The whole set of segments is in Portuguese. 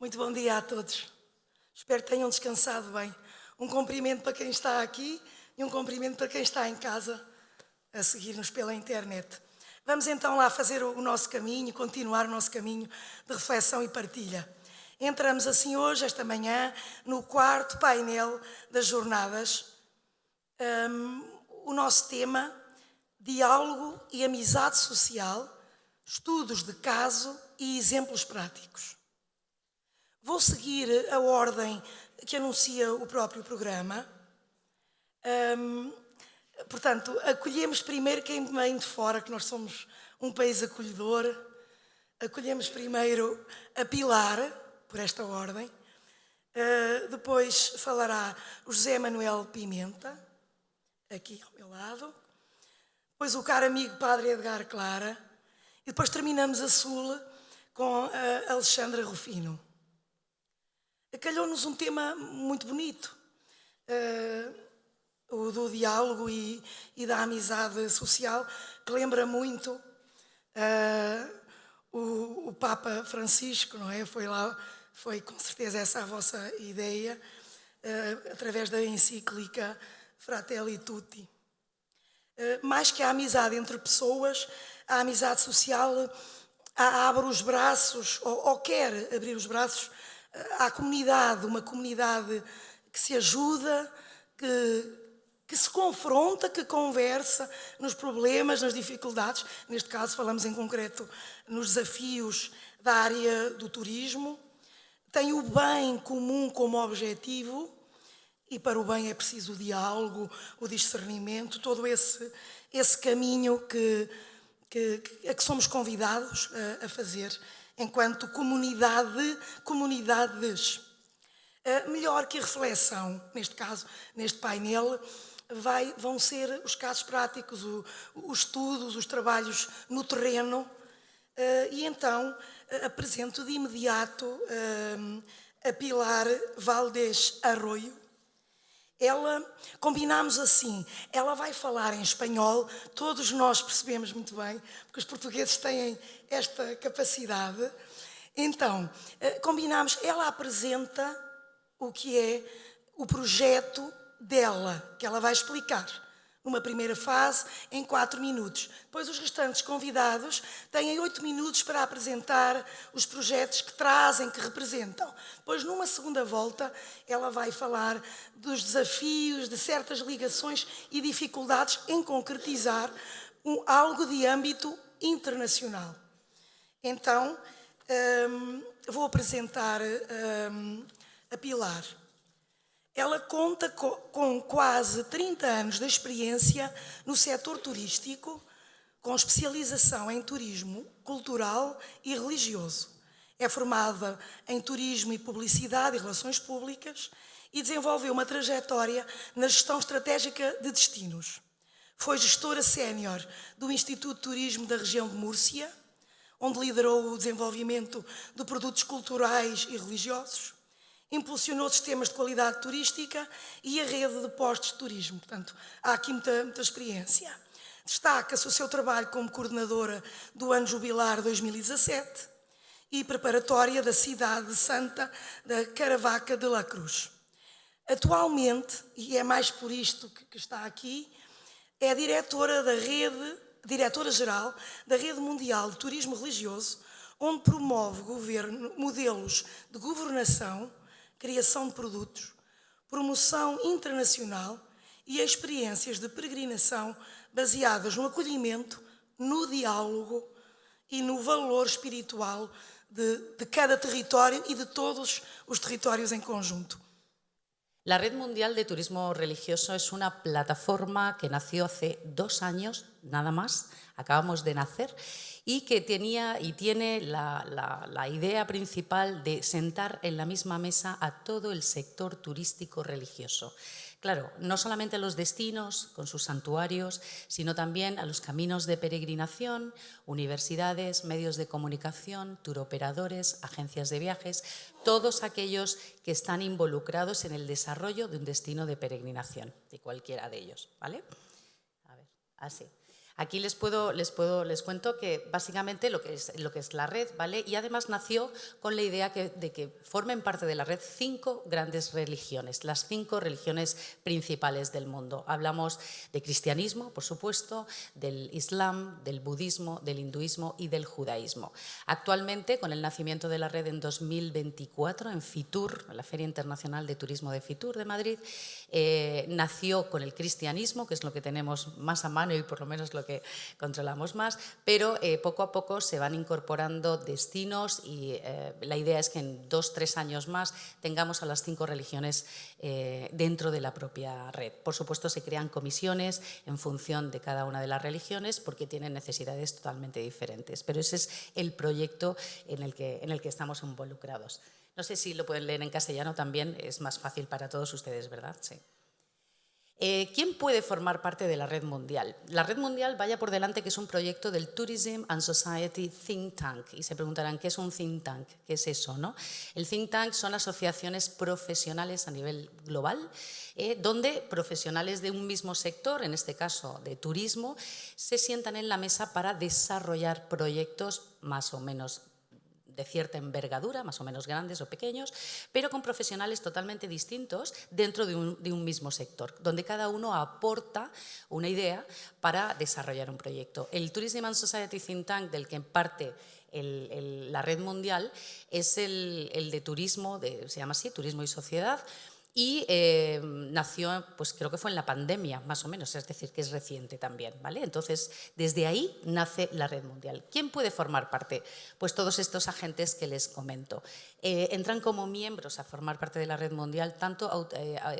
Muito bom dia a todos. Espero que tenham descansado bem. Um cumprimento para quem está aqui e um cumprimento para quem está em casa a seguir-nos pela internet. Vamos então lá fazer o nosso caminho, continuar o nosso caminho de reflexão e partilha. Entramos assim hoje, esta manhã, no quarto painel das jornadas. O nosso tema, diálogo e amizade social, estudos de caso e exemplos práticos. Vou seguir a ordem que anuncia o próprio programa. Portanto, acolhemos primeiro quem vem de fora, que nós somos um país acolhedor. Acolhemos primeiro a Pilar, por esta ordem. Depois falará o José Manuel Pimenta, aqui ao meu lado. Depois o caro amigo Padre Edgar Clara. E depois terminamos a sul com a Alexandra Rufino. Calhou-nos um tema muito bonito, o do diálogo e da amizade social, que lembra muito o Papa Francisco, não é? Foi com certeza essa a vossa ideia, através da encíclica Fratelli Tutti. Mais que a amizade entre pessoas, a amizade social abre os braços, ou quer abrir os braços, à comunidade, uma comunidade que se ajuda, que se confronta, que conversa nos problemas, nas dificuldades. Neste caso falamos em concreto nos desafios da área do turismo. Tem o bem comum como objetivo e para o bem é preciso o diálogo, o discernimento, todo esse caminho a que somos convidados a fazer enquanto comunidades. Melhor que a reflexão, neste caso, neste painel, vão ser os casos práticos, os estudos, os trabalhos no terreno. E então apresento de imediato a Pilar Valdés Arroio. Combinámos assim, ela vai falar em espanhol, todos nós percebemos muito bem, porque os portugueses têm esta capacidade. Então, combinámos, ela apresenta o que é o projeto dela, que ela vai explicar, numa primeira fase, em 4 minutos. Depois os restantes convidados têm 8 minutos para apresentar os projetos que trazem, que representam. Depois, numa segunda volta, ela vai falar dos desafios, de certas ligações e dificuldades em concretizar algo de âmbito internacional. Então, vou apresentar a Pilar. Ela conta com quase 30 anos de experiência no setor turístico, com especialização em turismo cultural e religioso. É formada em turismo e publicidade e relações públicas e desenvolveu uma trajetória na gestão estratégica de destinos. Foi gestora sénior do Instituto de Turismo da região de Múrcia, onde liderou o desenvolvimento de produtos culturais e religiosos. Impulsionou sistemas de qualidade turística e a rede de postos de turismo. Portanto, há aqui muita experiência. Destaca-se o seu trabalho como coordenadora do Ano Jubilar 2017 e preparatória da cidade santa da Caravaca de la Cruz. Atualmente, e é mais por isto que está aqui, é diretora-geral da Rede Mundial de Turismo Religioso, onde promove modelos de governação, criação de produtos, promoção internacional e experiências de peregrinação baseadas no acolhimento, no diálogo e no valor espiritual de cada território y de todos los territorios en conjunto. La Red Mundial de Turismo Religioso es una plataforma que nació hace 2 años, nada más, acabamos de nacer, y que tenía y tiene la idea principal de sentar en la misma mesa a todo el sector turístico religioso. Claro, no solamente a los destinos con sus santuarios, sino también a los caminos de peregrinación, universidades, medios de comunicación, turoperadores, agencias de viajes, todos aquellos que están involucrados en el desarrollo de un destino de peregrinación, de cualquiera de ellos, ¿vale? A ver, así. Aquí les cuento que básicamente lo que es la red, ¿vale? Y además nació con la idea de que formen parte de la red 5 grandes religiones, las 5 religiones principales del mundo. Hablamos de cristianismo, por supuesto, del islam, del budismo, del hinduismo y del judaísmo. Actualmente, con el nacimiento de la red en 2024 en Fitur, la Feria Internacional de Turismo de Fitur de Madrid, nació con el cristianismo, que es lo que tenemos más a mano y por lo menos lo que controlamos más, pero poco a poco se van incorporando destinos y la idea es que en 2-3 años más tengamos a las 5 religiones dentro de la propia red. Por supuesto, se crean comisiones en función de cada una de las religiones porque tienen necesidades totalmente diferentes, pero ese es el proyecto en el que estamos involucrados. No sé si lo pueden leer en castellano también, es más fácil para todos ustedes, ¿verdad? Sí. ¿Quién puede formar parte de la Red Mundial? La Red Mundial, vaya por delante, que es un proyecto del Tourism and Society Think Tank. Y se preguntarán, ¿qué es un think tank? ¿Qué es eso, no? El think tank son asociaciones profesionales a nivel global, donde profesionales de un mismo sector, en este caso de turismo, se sientan en la mesa para desarrollar proyectos más o menos de cierta envergadura, más o menos grandes o pequeños, pero con profesionales totalmente distintos dentro de un mismo sector, donde cada uno aporta una idea para desarrollar un proyecto. El Tourism and Society Think Tank, del que parte la red mundial, es el de turismo, se llama así, Turismo y Sociedad, y nació, pues creo que fue en la pandemia, más o menos, es decir, que es reciente también, ¿vale? Entonces, desde ahí nace la Red Mundial. ¿Quién puede formar parte? Pues todos estos agentes que les comento. Entran como miembros a formar parte de la Red Mundial tanto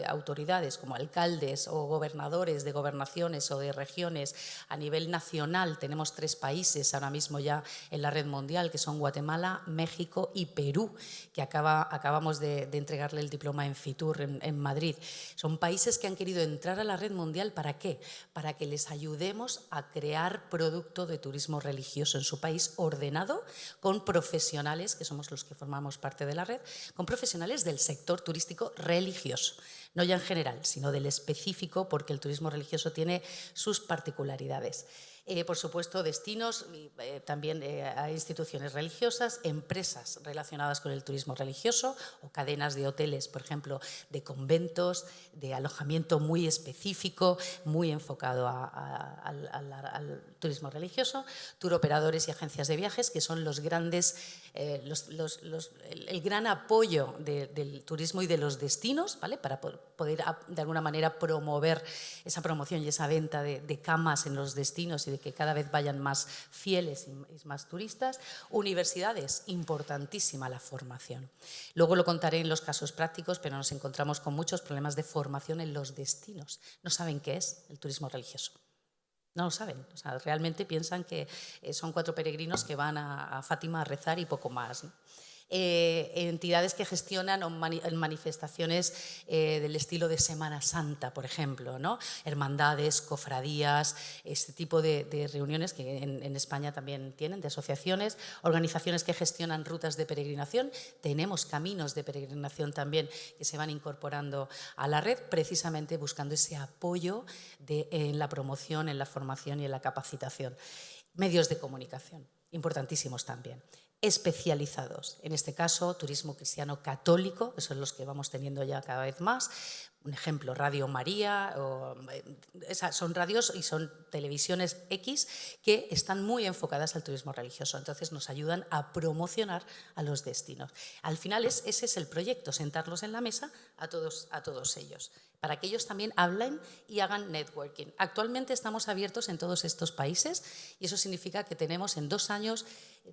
autoridades como alcaldes o gobernadores de gobernaciones o de regiones a nivel nacional. Tenemos 3 países ahora mismo ya en la Red Mundial, que son Guatemala, México y Perú, que acabamos de entregarle el diploma en Fitur, en Madrid. Son países que han querido entrar a la Red Mundial. ¿Para qué? Para que les ayudemos a crear producto de turismo religioso en su país ordenado con profesionales, que somos los que formamos parte de la red, con profesionales del sector turístico religioso. No ya en general, sino del específico, porque el turismo religioso tiene sus particularidades. Por supuesto, destinos, también a instituciones religiosas, empresas relacionadas con el turismo religioso o cadenas de hoteles, por ejemplo, de conventos, de alojamiento muy específico, muy enfocado al turismo religioso, turoperadores y agencias de viajes, que son los grandes, el gran apoyo del turismo y de los destinos, ¿vale? Para poder de alguna manera promover esa promoción y esa venta de camas en los destinos y de que cada vez vayan más fieles y más turistas. Universidades, importantísima la formación. Luego lo contaré en los casos prácticos, pero nos encontramos con muchos problemas de formación en los destinos. No saben qué es el turismo religioso. No lo saben, o sea, realmente piensan que son 4 peregrinos que van a Fátima a rezar y poco más, ¿no? Entidades que gestionan manifestaciones del estilo de Semana Santa, por ejemplo, ¿no? Hermandades, cofradías, este tipo de reuniones que en España también tienen, de asociaciones, organizaciones que gestionan rutas de peregrinación. Tenemos caminos de peregrinación también que se van incorporando a la red, precisamente buscando ese apoyo en la promoción, en la formación y en la capacitación. Medios de comunicación, importantísimos también. Especializados, en este caso turismo cristiano católico, que son los que vamos teniendo ya cada vez más. Un ejemplo, Radio María, son radios y son televisiones X que están muy enfocadas al turismo religioso, entonces nos ayudan a promocionar a los destinos. Al final ese es el proyecto, sentarlos en la mesa a todos ellos, para que ellos también hablen y hagan networking. Actualmente estamos abiertos en todos estos países y eso significa que tenemos en 2 años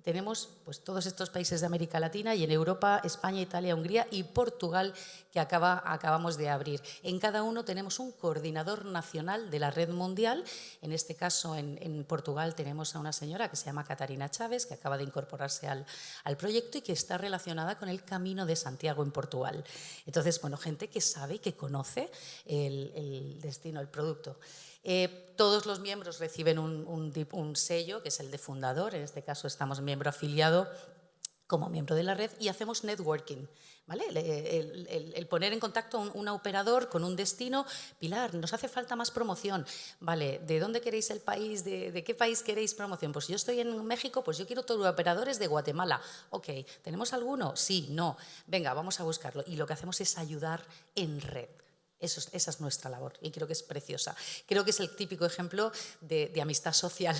tenemos pues, todos estos países de América Latina y en Europa, España, Italia, Hungría y Portugal que acabamos de abrir. En cada uno tenemos un coordinador nacional de la Red Mundial. En este caso, en Portugal tenemos a una señora que se llama Catarina Chaves, que acaba de incorporarse al proyecto y que está relacionada con el Camino de Santiago en Portugal. Entonces, bueno, gente que sabe y que conoce el destino, el producto. Todos los miembros reciben un sello, que es el de fundador. En este caso estamos miembro afiliado como miembro de la red y hacemos networking, ¿vale? El poner en contacto a un operador con un destino. Pilar, nos hace falta más promoción. Vale, ¿de dónde queréis el país? ¿De qué país queréis promoción? Pues yo estoy en México, pues yo quiero operadores de Guatemala. Ok, ¿tenemos alguno? Sí, no. Venga, vamos a buscarlo. Y lo que hacemos es ayudar en red. Esa es nuestra labor y creo que es preciosa. Creo que es el típico ejemplo de amistad social,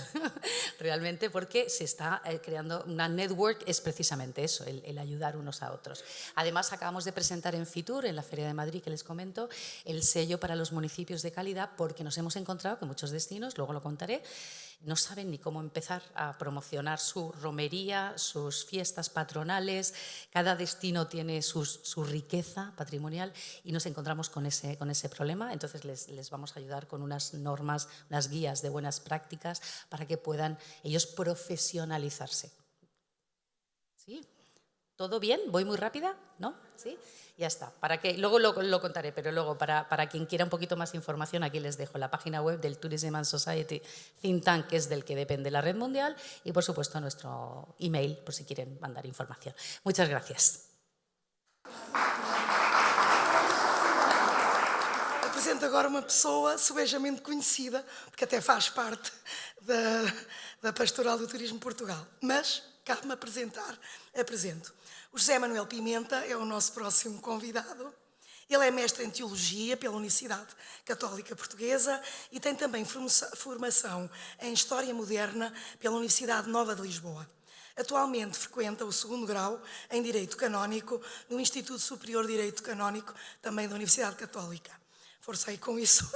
realmente, porque se está creando una network, es precisamente eso, el ayudar unos a otros. Además, acabamos de presentar en Fitur, en la Feria de Madrid que les comento, el sello para los municipios de calidad, porque nos hemos encontrado que muchos destinos, luego lo contaré, no saben ni cómo empezar a promocionar su romería, sus fiestas patronales. Cada destino tiene su riqueza patrimonial y nos encontramos con ese problema. Entonces les vamos a ayudar con unas normas, unas guías de buenas prácticas para que puedan ellos profesionalizarse. ¿Sí? ¿Todo bien? ¿Voy muy rápida? ¿No? ¿Sí? Ya está. Luego lo contaré, pero luego para quien quiera un poquito más información, aquí les dejo la página web del Tourism and Society Think Tank, que es del que depende la red mundial, y por supuesto nuestro email, por si quieren mandar información. Muchas gracias. Apresento agora uma pessoa subejamente conhecida, porque até faz parte da Pastoral do Turismo Portugal. Mas, cabe-me apresento. O José Manuel Pimenta é o nosso próximo convidado. Ele é mestre em Teologia pela Universidade Católica Portuguesa e tem também formação em História Moderna pela Universidade Nova de Lisboa. Atualmente frequenta o 2º grau em Direito Canónico no Instituto Superior de Direito Canónico, também da Universidade Católica. Forcei com isso.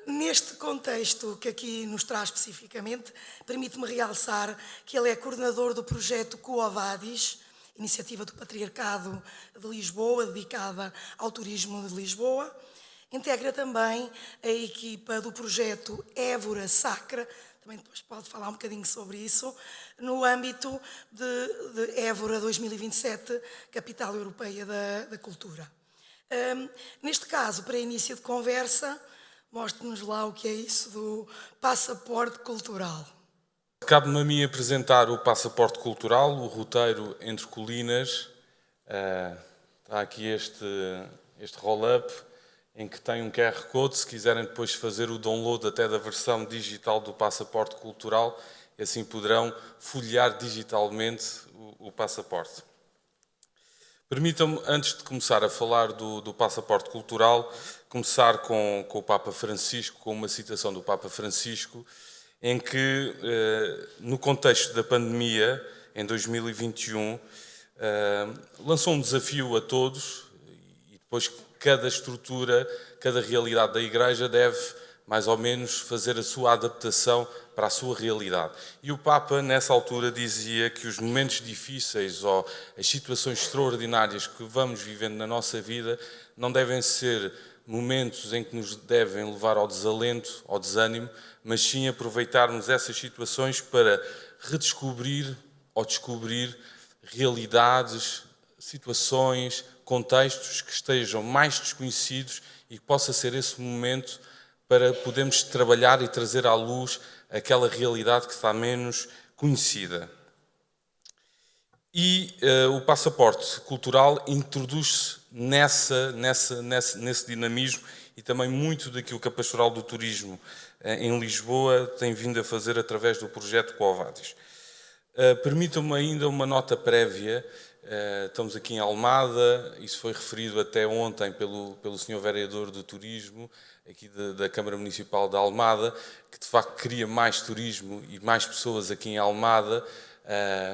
Neste contexto que aqui nos traz especificamente, permite-me realçar que ele é coordenador do projeto Quo Vadis, iniciativa do Patriarcado de Lisboa, dedicada ao turismo de Lisboa. Integra também a equipa do projeto Évora Sacra, também depois pode falar um bocadinho sobre isso, no âmbito de Évora 2027, Capital Europeia da Cultura. Neste caso, para início de conversa, mostre-nos lá o que é isso do passaporte cultural. Cabe-me a mim apresentar o passaporte cultural, o roteiro entre colinas. Está aqui este roll-up em que tem um QR Code, se quiserem depois fazer o download até da versão digital do passaporte cultural, e assim poderão folhear digitalmente o passaporte. Permitam-me, antes de começar a falar do passaporte cultural, começar com o Papa Francisco, com uma citação do Papa Francisco, em que, no contexto da pandemia, em 2021, lançou um desafio a todos, e depois cada estrutura, cada realidade da Igreja deve, mais ou menos, fazer a sua adaptação para a sua realidade. E o Papa, nessa altura, dizia que os momentos difíceis ou as situações extraordinárias que vamos vivendo na nossa vida não devem ser momentos em que nos devem levar ao desalento, ao desânimo, mas sim aproveitarmos essas situações para redescobrir ou descobrir realidades, situações, contextos que estejam mais desconhecidos e que possa ser esse momento para podermos trabalhar e trazer à luz aquela realidade que está menos conhecida. E o passaporte cultural introduz-se nesse dinamismo e também muito daquilo que a Pastoral do Turismo em Lisboa tem vindo a fazer através do projeto Quo Vadis. Permitam-me ainda uma nota prévia. Estamos aqui em Almada, isso foi referido até ontem pelo Sr. Vereador do Turismo, aqui da Câmara Municipal de Almada, que de facto queria mais turismo e mais pessoas aqui em Almada,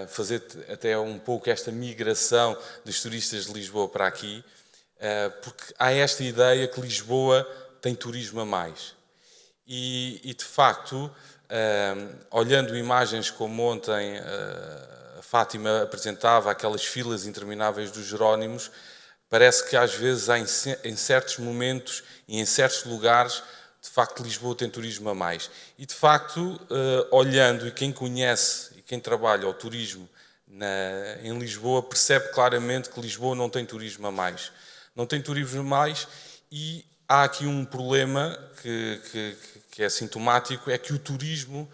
fazer até um pouco esta migração dos turistas de Lisboa para aqui, porque há esta ideia que Lisboa tem turismo a mais. E de facto, olhando imagens como ontem a Fátima apresentava, aquelas filas intermináveis dos Jerónimos, parece que às vezes em certos momentos e em certos lugares, de facto, Lisboa tem turismo a mais. E de facto, olhando, e quem conhece e quem trabalha o turismo em Lisboa, percebe claramente que Lisboa não tem turismo a mais. Não tem turismo a mais e há aqui um problema que é sintomático, é que o turismo,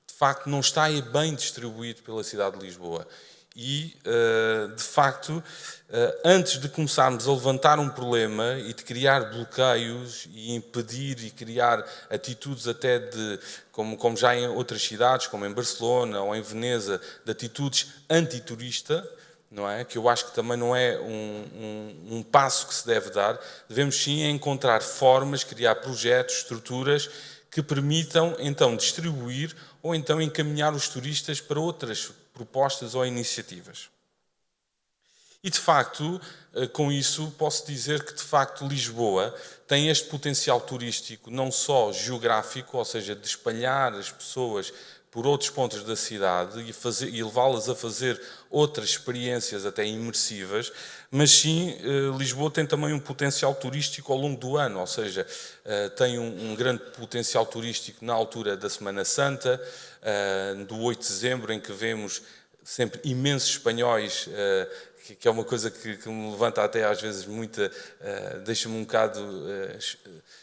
de facto, não está bem distribuído pela cidade de Lisboa. e, de facto, antes de começarmos a levantar um problema e de criar bloqueios e impedir e criar atitudes até de, como já em outras cidades, como em Barcelona ou em Veneza, de atitudes antiturista, não é? Que eu acho que também não é um passo que se deve dar, devemos sim encontrar formas, criar projetos, estruturas que permitam então distribuir ou então encaminhar os turistas para outras propostas ou iniciativas. E, de facto, com isso, posso dizer que, de facto, Lisboa tem este potencial turístico, não só geográfico, ou seja, de espalhar as pessoas por outros pontos da cidade e levá-las a fazer outras experiências até imersivas, mas sim, Lisboa tem também um potencial turístico ao longo do ano, ou seja, tem um grande potencial turístico na altura da Semana Santa, do 8 de dezembro, em que vemos sempre imensos espanhóis, que é uma coisa que me levanta até às vezes deixa-me um bocado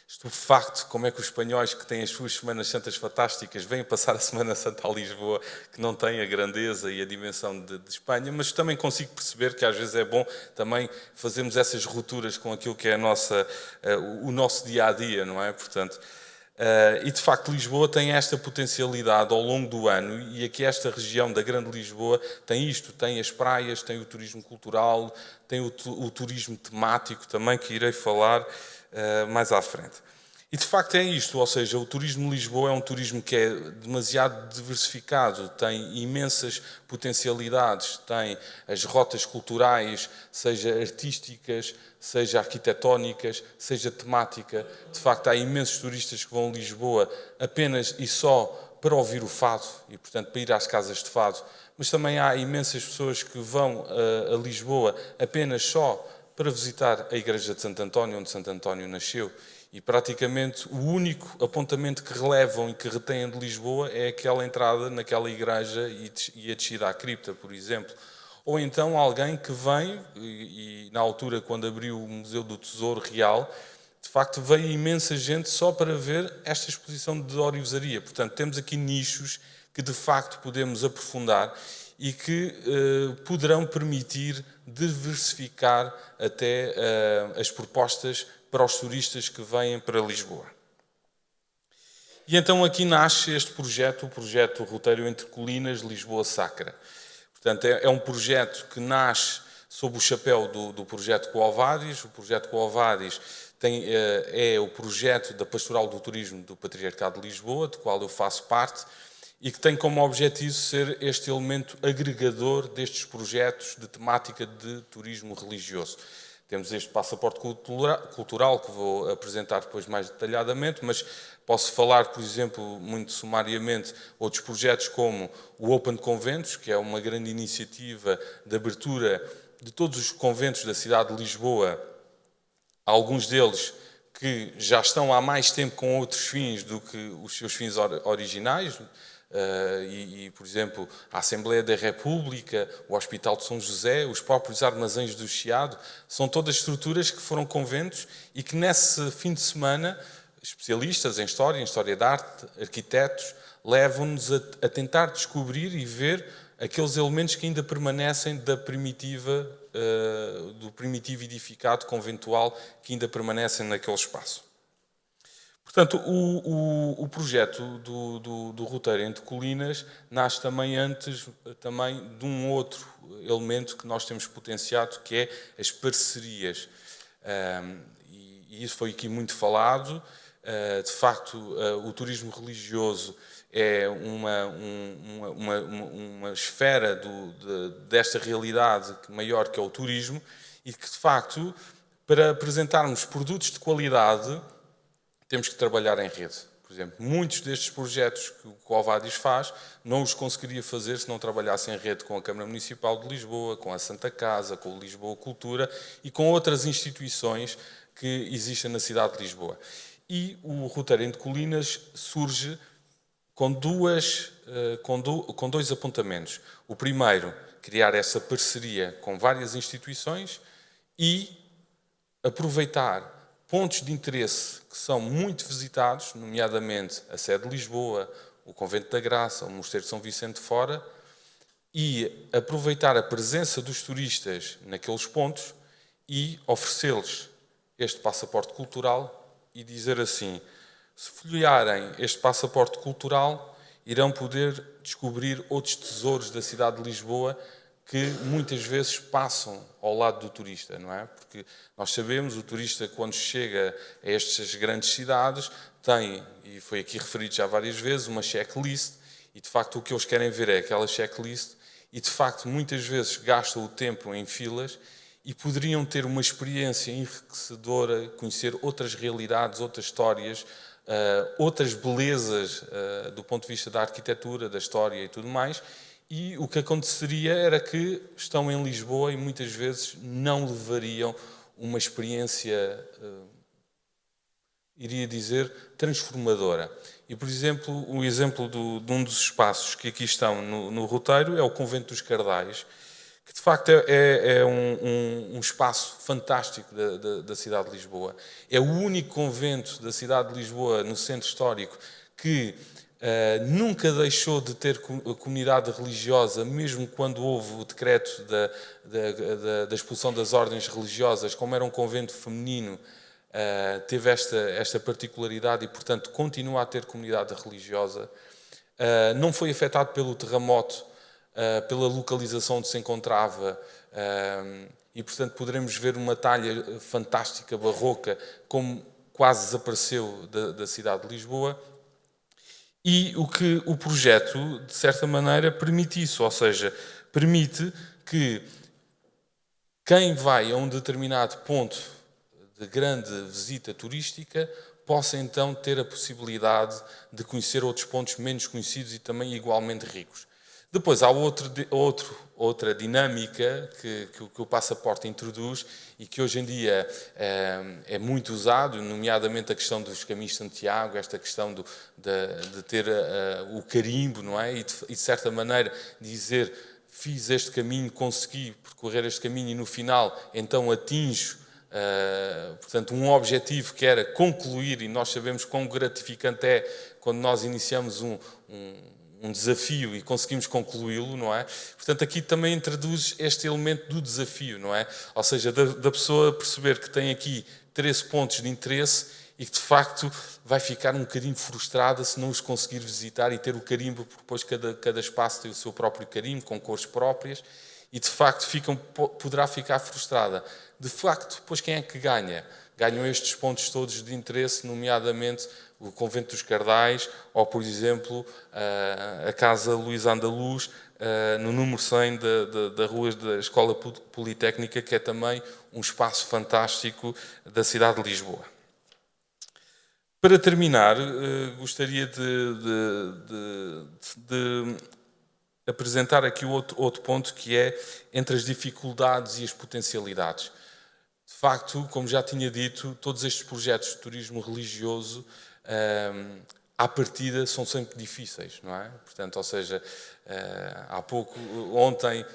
estupefacto, como é que os espanhóis que têm as suas Semanas Santas fantásticas vêm passar a Semana Santa a Lisboa, que não tem a grandeza e a dimensão de Espanha, mas também consigo perceber que às vezes é bom também fazermos essas rupturas com aquilo que é o nosso dia-a-dia, não é? Portanto, e de facto Lisboa tem esta potencialidade ao longo do ano, e aqui esta região da Grande Lisboa tem isto, tem as praias, tem o turismo cultural, tem o turismo temático também, que irei falar mais à frente. E de facto é isto, ou seja, o turismo de Lisboa é um turismo que é demasiado diversificado, tem imensas potencialidades, tem as rotas culturais, seja artísticas, seja arquitetónicas, seja temática. De facto, há imensos turistas que vão a Lisboa apenas e só para ouvir o fado e, portanto, para ir às casas de fado. Mas também há imensas pessoas que vão a Lisboa apenas só para visitar a Igreja de Santo António, onde Santo António nasceu. E praticamente o único apontamento que relevam e que retêm de Lisboa é aquela entrada naquela igreja e a descida à cripta, por exemplo. Ou então alguém que vem, e na altura quando abriu o Museu do Tesouro Real, de facto veio imensa gente só para ver esta exposição de orivesaria. Portanto, temos aqui nichos que de facto podemos aprofundar e que poderão permitir diversificar até as propostas para os turistas que vêm para Lisboa. E então aqui nasce este projeto, o projeto Roteiro Entre Colinas, Lisboa Sacra. Portanto, é um projeto que nasce sob o chapéu do projeto Quo Vadis. O projeto Quo Vadis é o projeto da Pastoral do Turismo do Patriarcado de Lisboa, do qual eu faço parte, e que tem como objetivo ser este elemento agregador destes projetos de temática de turismo religioso. Temos este passaporte cultural que vou apresentar depois mais detalhadamente, mas posso falar, por exemplo, muito sumariamente, outros projetos como o Open Conventos, que é uma grande iniciativa de abertura de todos os conventos da cidade de Lisboa, alguns deles que já estão há mais tempo com outros fins do que os seus fins originais, por exemplo, a Assembleia da República, o Hospital de São José, os próprios Armazéns do Chiado, são todas estruturas que foram conventos e que nesse fim de semana, especialistas em História da Arte, arquitetos, levam-nos a tentar descobrir e ver aqueles elementos que ainda permanecem do primitivo edificado conventual que ainda permanecem naquele espaço. Portanto, o projeto do Roteiro Entre Colinas nasce também antes de um outro elemento que nós temos potenciado, que é as parcerias. E isso foi aqui muito falado. De facto, o turismo religioso é uma esfera desta realidade maior que é o turismo e que, de facto, para apresentarmos produtos de qualidade, temos que trabalhar em rede. Por exemplo, muitos destes projetos que o Quo Vadis faz não os conseguiria fazer se não trabalhasse em rede com a Câmara Municipal de Lisboa, com a Santa Casa, com o Lisboa Cultura e com outras instituições que existem na cidade de Lisboa. E o Roteiro Entre Colinas surge com dois apontamentos. O primeiro, criar essa parceria com várias instituições e aproveitar pontos de interesse que são muito visitados, nomeadamente a sede de Lisboa, o Convento da Graça, o Mosteiro de São Vicente de Fora, e aproveitar a presença dos turistas naqueles pontos e oferecê-los este passaporte cultural e dizer assim: se folhearem este passaporte cultural, irão poder descobrir outros tesouros da cidade de Lisboa que muitas vezes passam ao lado do turista, não é? Porque nós sabemos, o turista quando chega a estas grandes cidades tem, e foi aqui referido já várias vezes, uma checklist, e de facto o que eles querem ver é aquela checklist, e de facto muitas vezes gastam o tempo em filas e poderiam ter uma experiência enriquecedora, conhecer outras realidades, outras histórias, outras belezas do ponto de vista da arquitetura, da história e tudo mais. E o que aconteceria era que estão em Lisboa e muitas vezes não levariam uma experiência, iria dizer, transformadora. E, por exemplo, um exemplo de um dos espaços que aqui estão no roteiro é o Convento dos Cardais, que de facto é um espaço fantástico da cidade de Lisboa. É o único convento da cidade de Lisboa, no centro histórico, que nunca deixou de ter comunidade religiosa, mesmo quando houve o decreto da expulsão das ordens religiosas, como era um convento feminino, teve esta particularidade e, portanto, continua a ter comunidade religiosa. Não foi afetado pelo terremoto, pela localização onde se encontrava, e, portanto, poderemos ver uma talha fantástica, barroca, como quase desapareceu da cidade de Lisboa. E o que o projeto, de certa maneira, permite isso, ou seja, permite que quem vai a um determinado ponto de grande visita turística possa então ter a possibilidade de conhecer outros pontos menos conhecidos e também igualmente ricos. Depois há outra dinâmica que o passaporte introduz e que hoje em dia é muito usado, nomeadamente a questão dos caminhos de Santiago, esta questão de ter o carimbo, não é? E de certa maneira dizer: fiz este caminho, consegui percorrer este caminho e no final então atinjo, portanto, um objetivo que era concluir, e nós sabemos quão gratificante é quando nós iniciamos um desafio e conseguimos concluí-lo, não é? Portanto, aqui também introduz este elemento do desafio, não é? Ou seja, da pessoa perceber que tem aqui 13 pontos de interesse e que, de facto, vai ficar um bocadinho frustrada se não os conseguir visitar e ter o carimbo, porque depois cada espaço tem o seu próprio carimbo, com cores próprias, e, de facto, poderá ficar frustrada. De facto, depois quem é que ganha? Ganham estes pontos todos de interesse, nomeadamente o Convento dos Cardais ou, por exemplo, a Casa Luís Andaluz, no número 100 da rua da Escola Politécnica, que é também um espaço fantástico da cidade de Lisboa. Para terminar, gostaria de apresentar aqui outro ponto, que é entre as dificuldades e as potencialidades. De facto, como já tinha dito, todos estes projetos de turismo religioso, à partida, são sempre difíceis, não é? Portanto, ou seja, ontem,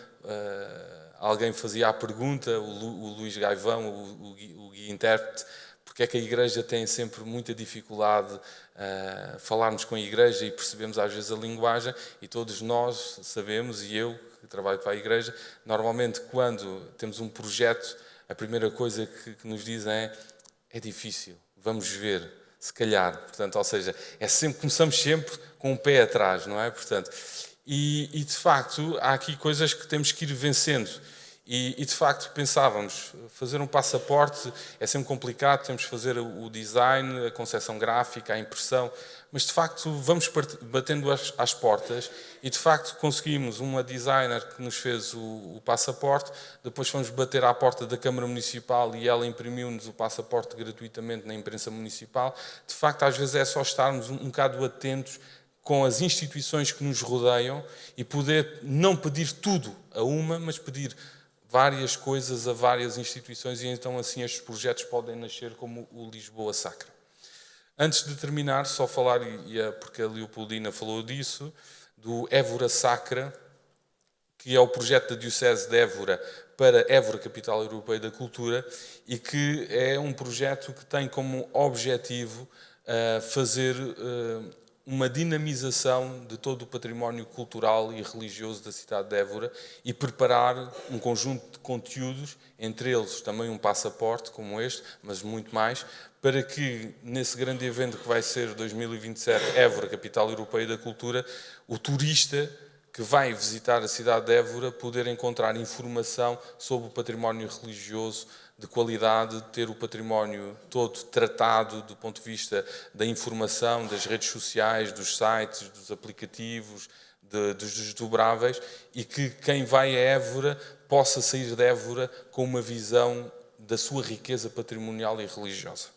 alguém fazia a pergunta, o Luís Gaivão, o guia intérprete, porque é que a Igreja tem sempre muita dificuldade a falarmos com a Igreja e percebemos às vezes a linguagem, e todos nós sabemos, e eu que trabalho para a Igreja, normalmente quando temos um projeto, a primeira coisa que nos dizem é difícil, vamos ver, se calhar. Portanto, ou seja, começamos sempre com um pé atrás, não é? Portanto, e de facto há aqui coisas que temos que ir vencendo. E de facto pensávamos, fazer um passaporte é sempre complicado, temos que fazer o design, a concepção gráfica, a impressão, mas de facto vamos batendo às portas e de facto conseguimos uma designer que nos fez o passaporte, depois fomos bater à porta da Câmara Municipal e ela imprimiu-nos o passaporte gratuitamente na imprensa municipal. De facto, às vezes é só estarmos um bocado atentos com as instituições que nos rodeiam e poder não pedir tudo a uma, mas pedir várias coisas a várias instituições, e então assim estes projetos podem nascer como o Lisboa Sacra. Antes de terminar, só falar, porque a Leopoldina falou disso, do Évora Sacra, que é o projeto da Diocese de Évora para Évora, Capital Europeia da Cultura, e que é um projeto que tem como objetivo fazer uma dinamização de todo o património cultural e religioso da cidade de Évora e preparar um conjunto de conteúdos, entre eles também um passaporte como este, mas muito mais, para que nesse grande evento que vai ser 2027 Évora, Capital Europeia da Cultura, o turista que vai visitar a cidade de Évora poder encontrar informação sobre o património religioso de qualidade, ter o património todo tratado do ponto de vista da informação, das redes sociais, dos sites, dos aplicativos, dos desdobráveis, e que quem vai a Évora possa sair de Évora com uma visão da sua riqueza patrimonial e religiosa.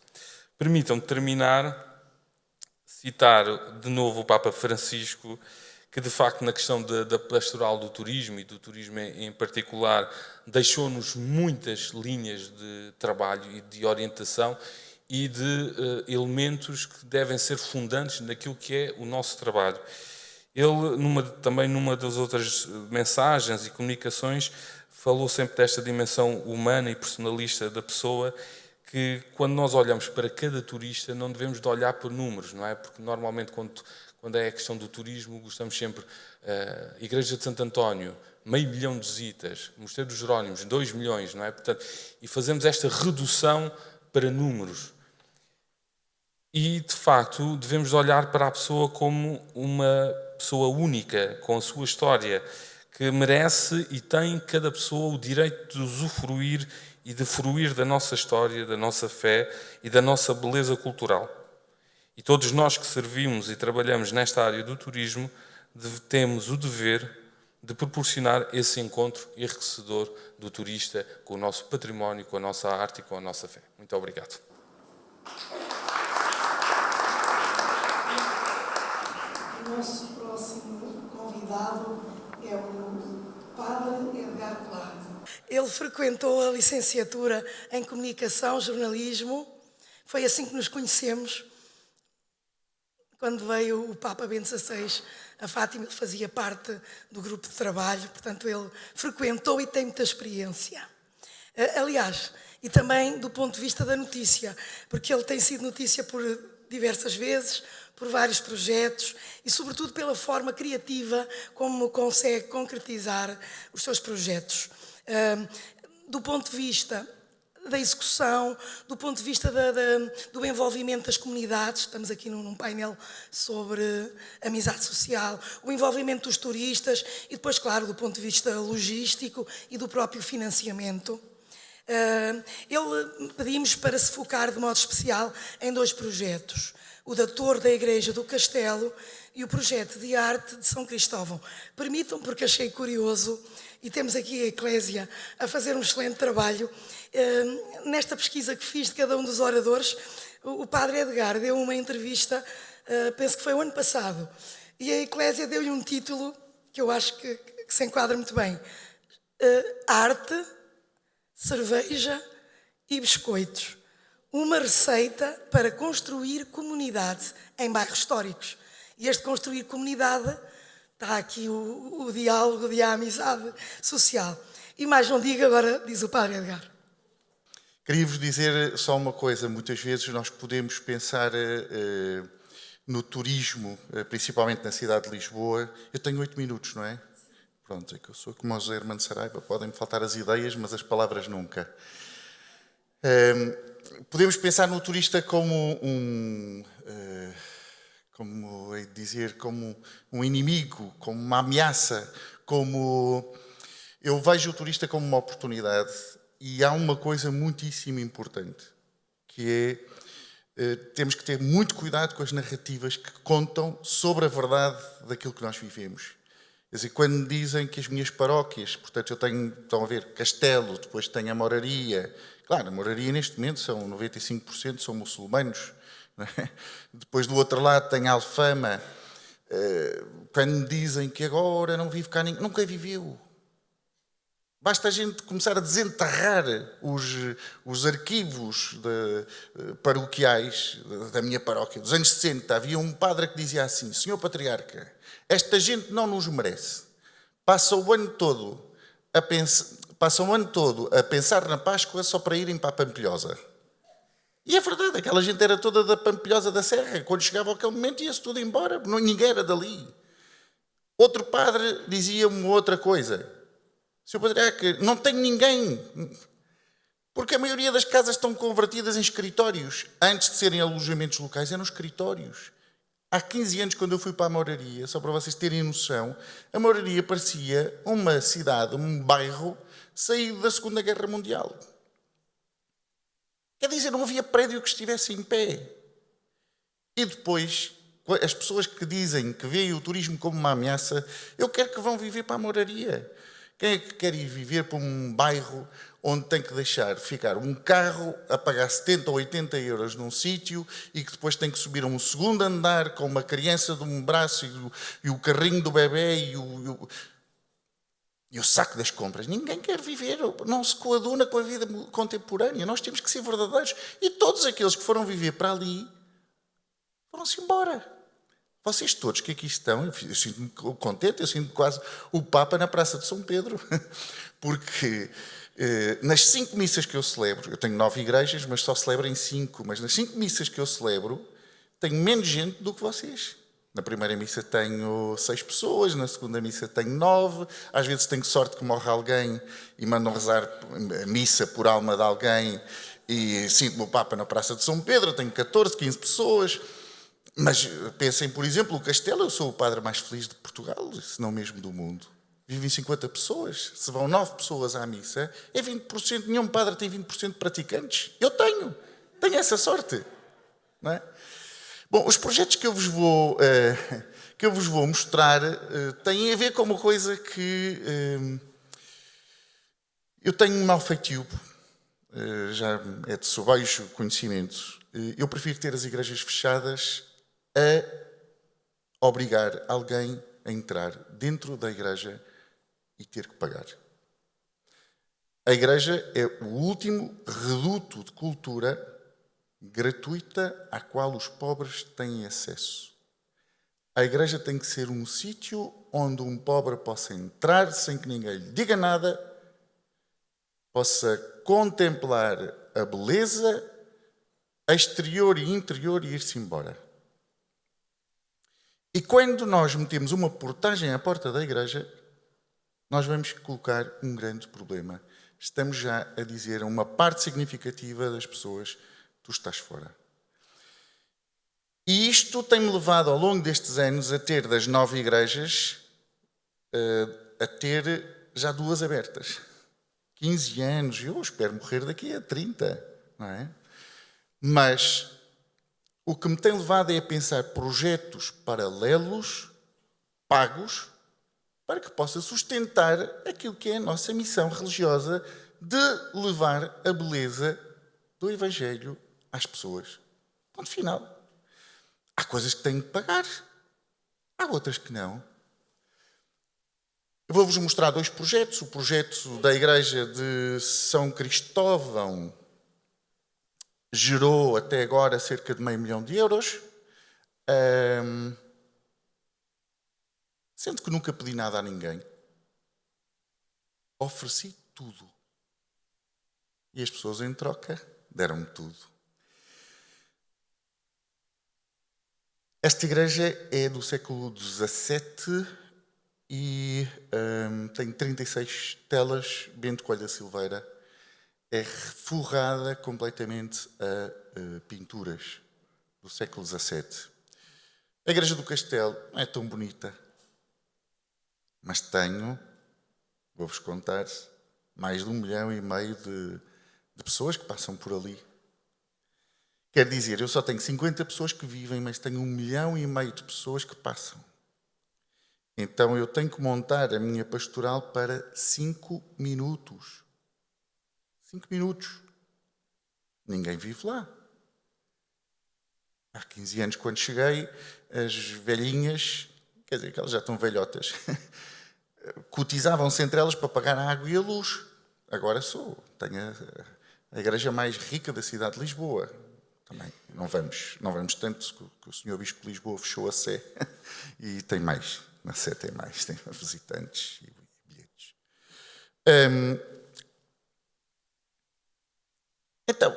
Permitam-me terminar, citar de novo o Papa Francisco, que de facto na questão da pastoral do turismo e do turismo em particular deixou-nos muitas linhas de trabalho e de orientação e de elementos que devem ser fundantes naquilo que é o nosso trabalho. Ele, também numa das outras mensagens e comunicações, falou sempre desta dimensão humana e personalista da pessoa, que quando nós olhamos para cada turista não devemos de olhar por números, não é? Porque normalmente quando é a questão do turismo, gostamos sempre, Igreja de Santo António, 500 mil de visitas, Mosteiro dos Jerónimos, 2 milhões, não é? Portanto, e fazemos esta redução para números. E, de facto, devemos olhar para a pessoa como uma pessoa única, com a sua história, que merece e tem cada pessoa o direito de usufruir e de fruir da nossa história, da nossa fé e da nossa beleza cultural. E todos nós que servimos e trabalhamos nesta área do turismo temos o dever de proporcionar esse encontro enriquecedor do turista com o nosso património, com a nossa arte e com a nossa fé. Muito obrigado. O nosso próximo convidado é o Padre Edgar Claro. Ele frequentou a licenciatura em Comunicação, Jornalismo. Foi assim que nos conhecemos. Quando veio o Papa Bento XVI a Fátima, ele fazia parte do grupo de trabalho, portanto ele frequentou e tem muita experiência. Aliás, e também do ponto de vista da notícia, porque ele tem sido notícia por diversas vezes, por vários projetos e sobretudo pela forma criativa como consegue concretizar os seus projetos. Do ponto de vista da execução, do ponto de vista do envolvimento das comunidades, estamos aqui num painel sobre amizade social, o envolvimento dos turistas e depois, claro, do ponto de vista logístico e do próprio financiamento. Ele pedimos para se focar de modo especial em 2 projetos, o da Torre da Igreja do Castelo e o projeto de arte de São Cristóvão. Permitam, porque achei curioso, e temos aqui a Eclésia a fazer um excelente trabalho. Nesta pesquisa que fiz de cada um dos oradores, o Padre Edgar deu uma entrevista, penso que foi o ano passado, e a Eclésia deu-lhe um título que eu acho que se enquadra muito bem. Arte, cerveja e biscoitos. Uma receita para construir comunidade em bairros históricos. E este construir comunidade, está aqui o diálogo e a amizade social. E mais não digo, agora diz o Padre Edgar. Queria-vos dizer só uma coisa. Muitas vezes nós podemos pensar no turismo, principalmente na cidade de Lisboa. Eu tenho 8 minutos, não é? Pronto, é que eu sou como o José Hermano Saraiva. Podem-me faltar as ideias, mas as palavras nunca. Podemos pensar no turista como como é dizer, como um inimigo, como uma ameaça, eu vejo o turista como uma oportunidade. E há uma coisa muitíssimo importante, que é, temos que ter muito cuidado com as narrativas que contam sobre a verdade daquilo que nós vivemos. Quer dizer, quando dizem que as minhas paróquias, portanto eu tenho, estão a ver, Castelo, depois tenho a Moraria. Claro, a Moraria neste momento são 95% são muçulmanos. Não é? Depois do outro lado tem a Alfama. Quando dizem que agora não vive cá ninguém, nunca viveu. Basta a gente começar a desenterrar os arquivos paroquiais da minha paróquia. Dos anos 60 havia um padre que dizia assim: Senhor Patriarca, esta gente não nos merece. Passa o ano todo a pensar na Páscoa só para irem para a Pampilhosa. E é verdade, aquela gente era toda da Pampilhosa da Serra. Quando chegava aquele momento ia-se tudo embora, ninguém era dali. Outro padre dizia-me outra coisa. Sr. Patriarca, não tenho ninguém, porque a maioria das casas estão convertidas em escritórios. Antes de serem alojamentos locais, eram escritórios. Há 15 anos, quando eu fui para a Mouraria, só para vocês terem noção, a Mouraria parecia uma cidade, um bairro saído da Segunda Guerra Mundial. Quer dizer, não havia prédio que estivesse em pé. E depois, as pessoas que dizem que veem o turismo como uma ameaça, eu quero que vão viver para a Mouraria. Quem é que quer ir viver para um bairro onde tem que deixar ficar um carro a pagar 70 ou 80 euros num sítio e que depois tem que subir a um segundo andar com uma criança de um braço e o carrinho do bebê e o saco das compras? Ninguém quer viver, não se coaduna com a vida contemporânea. Nós temos que ser verdadeiros. E todos aqueles que foram viver para ali foram-se embora. Vocês todos que aqui estão, eu sinto-me contente, eu sinto quase o Papa na Praça de São Pedro, porque nas 5 missas que eu celebro, eu tenho 9 igrejas, mas só celebro em 5, mas nas 5 missas que eu celebro, tenho menos gente do que vocês. Na primeira missa tenho 6 pessoas, na segunda missa tenho 9, às vezes tenho sorte que morre alguém e mandam rezar a missa por alma de alguém e sinto-me o Papa na Praça de São Pedro, tenho 14, 15 pessoas. Mas pensem, por exemplo, o Castelo, eu sou o padre mais feliz de Portugal, se não mesmo do mundo. Vivem 50 pessoas, se vão 9 pessoas à missa, é 20%, nenhum padre tem 20% de praticantes. Eu tenho essa sorte. Não é? Bom, os projetos que eu vos vou mostrar têm a ver com uma coisa que eu tenho um mau feitio, já é de sobejo conhecimento. Eu prefiro ter as igrejas fechadas a obrigar alguém a entrar dentro da igreja e ter que pagar. A igreja é o último reduto de cultura gratuita à qual os pobres têm acesso. A igreja tem que ser um sítio onde um pobre possa entrar sem que ninguém lhe diga nada, possa contemplar a beleza exterior e interior e ir-se embora. E quando nós metemos uma portagem à porta da igreja, nós vamos colocar um grande problema. Estamos já a dizer a uma parte significativa das pessoas: tu estás fora. E isto tem-me levado ao longo destes anos a ter das 9 igrejas, a ter já 2 abertas. 15 anos, eu espero morrer daqui a 30, não é? Mas o que me tem levado é a pensar projetos paralelos, pagos, para que possa sustentar aquilo que é a nossa missão religiosa de levar a beleza do Evangelho às pessoas. Ponto final. Há coisas que tenho que pagar, há outras que não. Eu vou-vos mostrar 2 projetos. O projeto da Igreja de São Cristóvão gerou até agora cerca de €500 mil, sendo que nunca pedi nada a ninguém. Ofereci tudo. E as pessoas em troca deram-me tudo. Esta igreja é do século XVII e tem 36 telas. Bento Coelho da Silveira. É forrada completamente a pinturas do século XVII. A Igreja do Castelo não é tão bonita, mas tenho, vou-vos contar, mais de 1,5 milhão de pessoas que passam por ali. Quer dizer, eu só tenho 50 pessoas que vivem, mas tenho 1,5 milhão de pessoas que passam. Então eu tenho que montar a minha pastoral para 5 minutos. 5 minutos. Ninguém vive lá. Há 15 anos, quando cheguei, as velhinhas, quer dizer, que elas já estão velhotas, cotizavam-se entre elas para pagar a água e a luz. Agora tenho a igreja mais rica da cidade de Lisboa. Também não vamos tanto, que o senhor Bispo de Lisboa fechou a Sé e tem mais. Na Sé tem mais, tem visitantes e bilhetes. Então,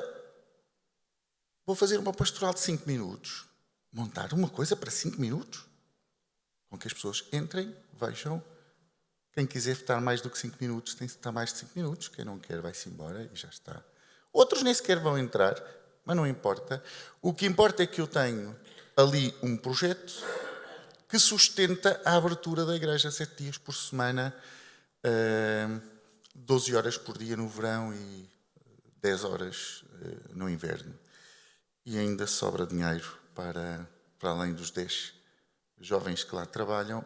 Vou fazer uma pastoral de 5 minutos. Montar uma coisa para 5 minutos. Com que as pessoas entrem, vejam. Quem quiser estar mais do que 5 minutos tem que estar mais de 5 minutos. Quem não quer vai-se embora e já está. Outros nem sequer vão entrar, mas não importa. O que importa é que eu tenho ali um projeto que sustenta a abertura da igreja 7 dias por semana, 12 horas por dia no verão e 10 horas no inverno. E ainda sobra dinheiro para além dos 10 jovens que lá trabalham,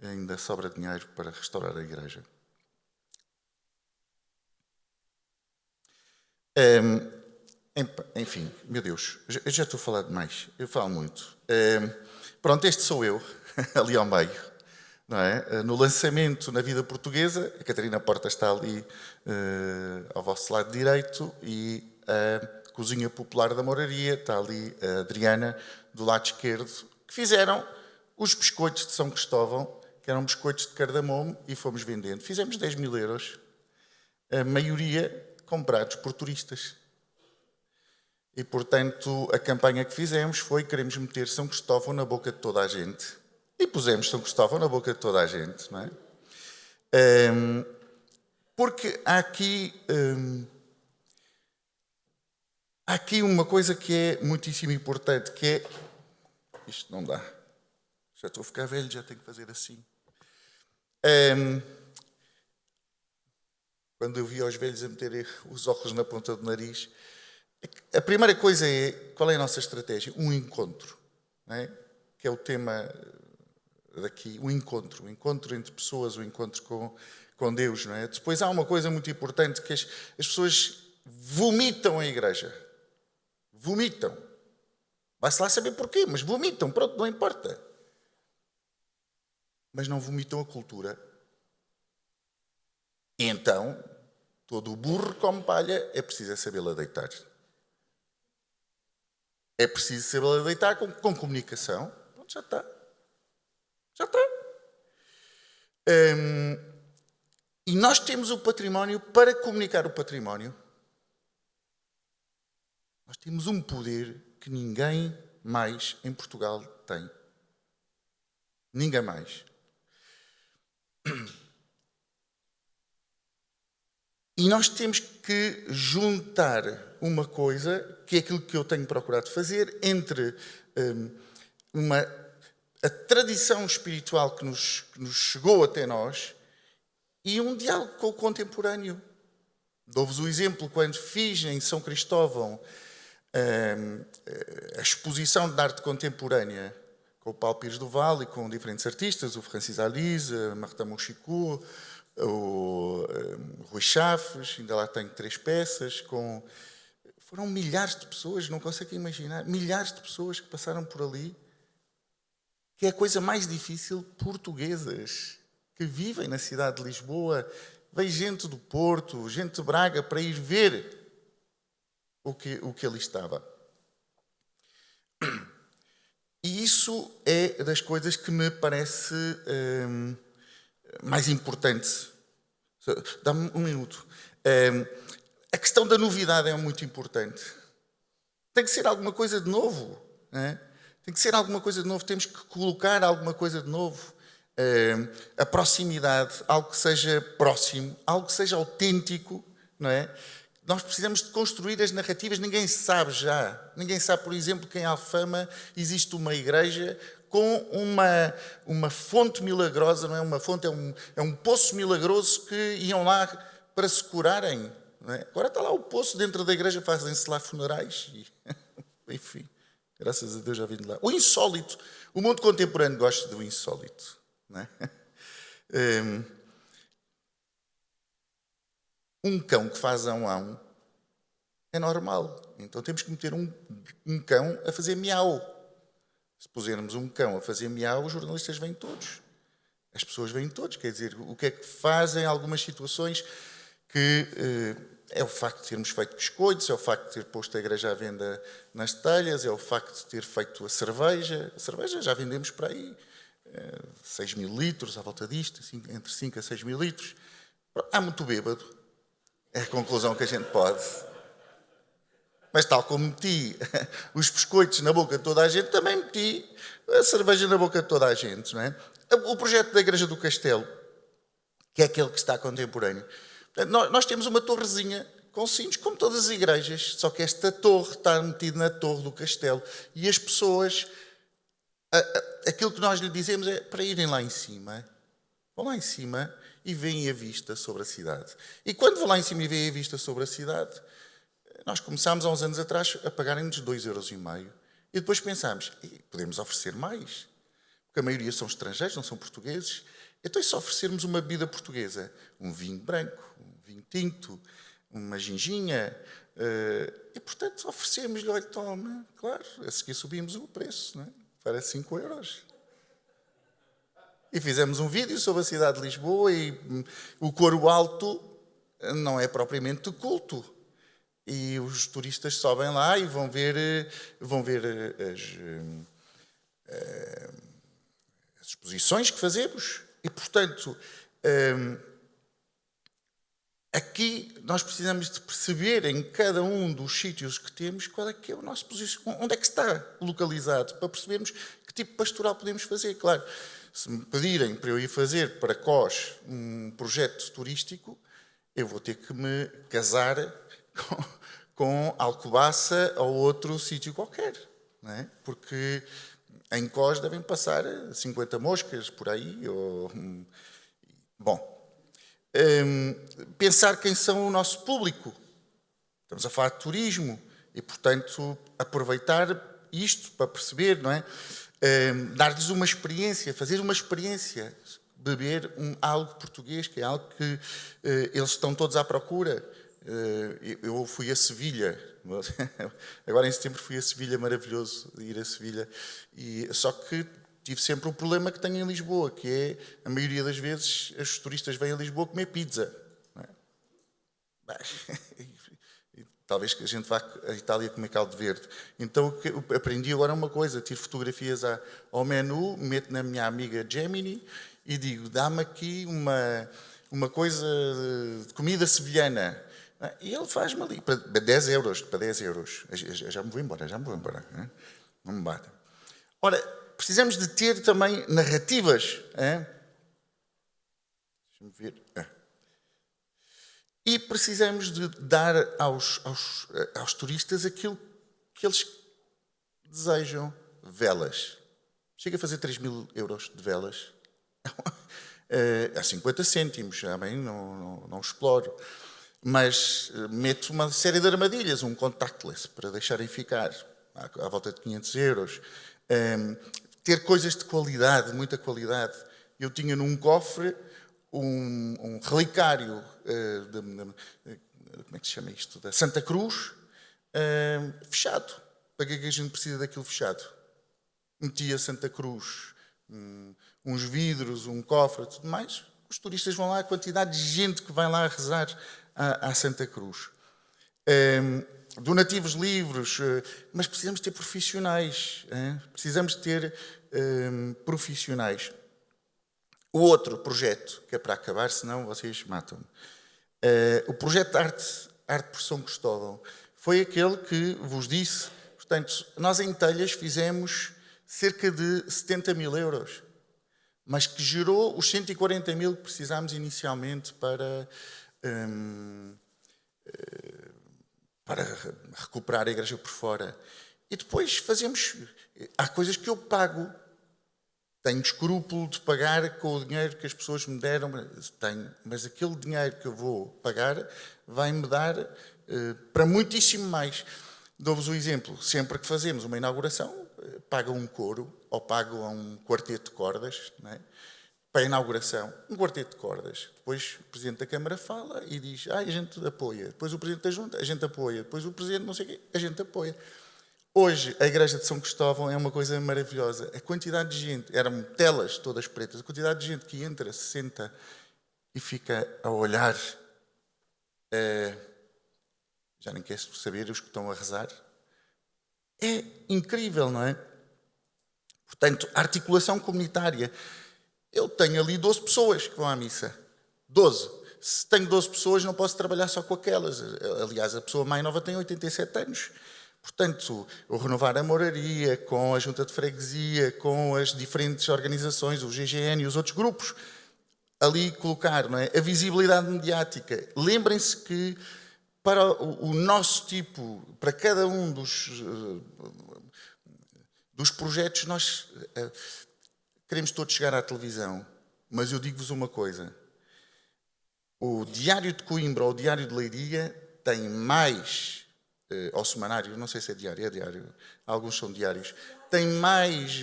ainda sobra dinheiro para restaurar a igreja. Enfim, meu Deus, eu já estou a falar demais, eu falo muito. Pronto, este sou eu, ali ao meio, não é? No lançamento na vida portuguesa, a Catarina Porta está ali ao vosso lado direito e a Cozinha Popular da Moraria, está ali a Adriana do lado esquerdo, que fizeram os biscoitos de São Cristóvão, que eram biscoitos de cardamomo, e fomos vendendo. Fizemos 10 mil euros, a maioria comprados por turistas. E, portanto, a campanha que fizemos foi: queremos meter São Cristóvão na boca de toda a gente. E pusemos São Cristóvão na boca de toda a gente, não é? Porque há aqui uma coisa que é muitíssimo importante, que é... Isto não dá. Já estou a ficar velho, já tenho que fazer assim. Quando eu vi os velhos a meterem os óculos na ponta do nariz, a primeira coisa é: qual é a nossa estratégia? Um encontro, não é? Que é o tema daqui, o encontro entre pessoas, o encontro com Deus, não é? Depois há uma coisa muito importante, que as pessoas vomitam a igreja. Vomitam. Vai-se lá saber porquê, mas vomitam, pronto, não importa. Mas não vomitam a cultura. E então, todo o burro come palha, é preciso sabê-la deitar. É preciso sabê-la deitar com comunicação. Pronto, já está. Já está. E nós temos o património para comunicar o património. Nós temos um poder que ninguém mais em Portugal tem. Ninguém mais. E nós temos que juntar uma coisa, que é aquilo que eu tenho procurado fazer, entre a tradição espiritual que nos chegou até nós e um diálogo com o contemporâneo. Dou-vos o exemplo: quando fiz em São Cristóvão a exposição de arte contemporânea com o Paulo Pires do Vale e com diferentes artistas, o Francis Alize, a Marta Monchico, o Rui Chaves, ainda lá tenho 3 peças, foram milhares de pessoas, não conseguem imaginar, milhares de pessoas que passaram por ali, que é a coisa mais difícil, portuguesas, que vivem na cidade de Lisboa, vem gente do Porto, gente de Braga, para ir ver o que ali estava. E isso é das coisas que me parece mais importante. Dá-me um minuto. A questão da novidade é muito importante. Tem que ser alguma coisa de novo. Não é? Tem que ser alguma coisa de novo. Temos que colocar alguma coisa de novo. A proximidade, algo que seja próximo, algo que seja autêntico, não é? Nós precisamos de construir as narrativas. Ninguém sabe já. Ninguém sabe, por exemplo, que em Alfama existe uma igreja com uma fonte milagrosa, não é uma fonte, é um poço milagroso que iam lá para se curarem. Não é? Agora está lá o poço dentro da igreja, fazem-se lá funerais. Enfim, graças a Deus já vim de lá. O insólito. O mundo contemporâneo gosta do insólito. Não é? Um cão que faz ão é normal. Então temos que meter um cão a fazer miau. Se pusermos um cão a fazer miau, os jornalistas vêm todos. As pessoas vêm todos. Quer dizer, o que é que fazem algumas situações que é o facto de termos feito biscoitos, é o facto de ter posto a igreja à venda nas telhas, é o facto de ter feito a cerveja. A cerveja já vendemos para aí 6 mil litros, à volta disto, assim, entre 5 a 6 mil litros. Há muito bêbado. É a conclusão que a gente pode. Mas tal como meti os biscoitos na boca de toda a gente, também meti a cerveja na boca de toda a gente, não é? O projeto da Igreja do Castelo, que é aquele que está contemporâneo. Nós temos uma torrezinha com sinos, como todas as igrejas, só que esta torre está metida na torre do castelo. E as pessoas, aquilo que nós lhe dizemos é para irem lá em cima. Vão lá em cima e veem a vista sobre a cidade. E quando vão lá em cima e veem a vista sobre a cidade, nós começámos há uns anos atrás a pagarem-nos 2,5 €. E depois pensámos, podemos oferecer mais, porque a maioria são estrangeiros, não são portugueses. Então, e se oferecermos uma bebida portuguesa? Um vinho branco, um vinho tinto, uma ginginha. E, portanto, oferecemos-lhe, olha, toma. Claro, a seguir subimos o preço, não é? Para 5 €. E fizemos um vídeo sobre a cidade de Lisboa e o coro alto não é propriamente de culto. E os turistas sobem lá e vão ver as exposições que fazemos. E, portanto, aqui nós precisamos de perceber em cada um dos sítios que temos qual é que é o nosso posicionamento, onde é que está localizado, para percebermos que tipo de pastoral podemos fazer. Claro, se me pedirem para eu ir fazer para Cós um projeto turístico, eu vou ter que me casar com Alcobaça ou outro sítio qualquer, não é? Porque em Cós devem passar 50 moscas por aí. Bom, pensar quem são o nosso público. Estamos a falar de turismo e, portanto, aproveitar isto para perceber, não é? Dar-lhes uma experiência, fazer uma experiência, beber algo português, que é algo que eles estão todos à procura. Eu fui a Sevilha, agora em setembro fui a Sevilha, maravilhoso ir a Sevilha, só que tive sempre o problema que tenho em Lisboa, que é, a maioria das vezes, os turistas vêm a Lisboa comer pizza. Não é? Talvez que a gente vá à Itália comer caldo verde. Então aprendi agora uma coisa, tiro fotografias ao menu, meto na minha amiga Gemini e digo, dá-me aqui uma coisa de comida sevilhana. E ele faz-me ali, para 10 €, para 10 €. Já me vou embora. Não me bata. Ora, precisamos de ter também narrativas. Deixa-me ver. E precisamos de dar aos turistas aquilo que eles desejam. Velas. Chega a fazer 3.000 € de velas. A 50 cêntimos, já bem, não exploro. Mas meto uma série de armadilhas, um contactless, para deixarem ficar à volta de 500 €. Ter coisas de qualidade, muita qualidade. Eu tinha num cofre um relicário, como é que se chama isto? Da Santa Cruz, fechado. Para que é que a gente precisa daquilo fechado? Metia Santa Cruz, uns vidros, um cofre, tudo mais. Os turistas vão lá, a quantidade de gente que vai lá a rezar à Santa Cruz. Donativos livres, mas precisamos ter profissionais. Precisamos ter profissionais. O outro projeto, que é para acabar, senão vocês matam-me. O projeto de Arte por São Cristóvão foi aquele que vos disse. Portanto, nós em Telhas fizemos cerca de 70.000 €, mas que gerou os 140.000 que precisámos inicialmente para recuperar a igreja por fora. E depois fazemos... Há coisas que eu pago. Tenho escrúpulo de pagar com o dinheiro que as pessoas me deram. Mas aquele dinheiro que eu vou pagar vai-me dar para muitíssimo mais. Dou-vos um exemplo. Sempre que fazemos uma inauguração, paga um coro ou paga um quarteto de cordas, não é? Para a inauguração, um quarteto de cordas. Depois o Presidente da Câmara fala e diz, a gente apoia. Depois o Presidente da Junta, a gente apoia. Depois o Presidente não sei o quê, a gente apoia. Hoje, a Igreja de São Cristóvão é uma coisa maravilhosa. A quantidade de gente, eram telas todas pretas, a quantidade de gente que entra, se senta e fica a olhar, já nem quer saber os que estão a rezar. É incrível, não é? Portanto, articulação comunitária. Eu tenho ali 12 pessoas que vão à missa. 12. Se tenho 12 pessoas, não posso trabalhar só com aquelas. Aliás, a pessoa mais nova tem 87 anos. Portanto, o Renovar a Moraria, com a Junta de Freguesia, com as diferentes organizações, o GGN e os outros grupos, ali colocar, não é, a visibilidade mediática. Lembrem-se que para o nosso tipo, para cada um dos projetos, nós queremos todos chegar à televisão. Mas eu digo-vos uma coisa. O Diário de Coimbra ou o Diário de Leiria tem mais, ao semanário, não sei se é diário, alguns são diários, tem mais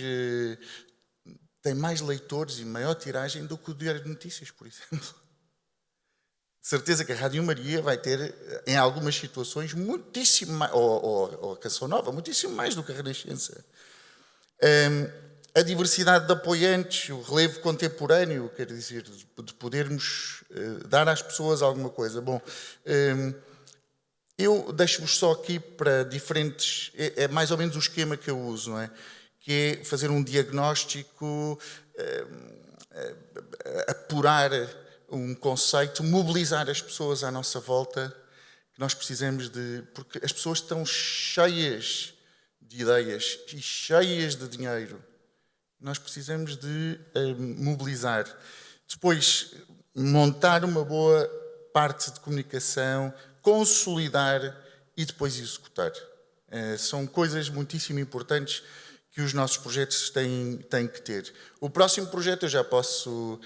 leitores e maior tiragem do que o Diário de Notícias, por exemplo. De certeza que a Rádio Maria vai ter, em algumas situações, muitíssimo mais, ou a Canção Nova, muitíssimo mais do que a Renascença. A diversidade de apoiantes, o relevo contemporâneo, quer dizer, de podermos dar às pessoas alguma coisa. Bom, eu deixo-vos só aqui para diferentes... É mais ou menos o esquema que eu uso, não é? Que é fazer um diagnóstico, apurar um conceito, mobilizar as pessoas à nossa volta, que nós precisamos de... Porque as pessoas estão cheias de ideias e cheias de dinheiro. Nós precisamos de mobilizar. Depois, montar uma boa parte de comunicação, consolidar e depois executar. São coisas muitíssimo importantes que os nossos projetos têm que ter. O próximo projeto eu já posso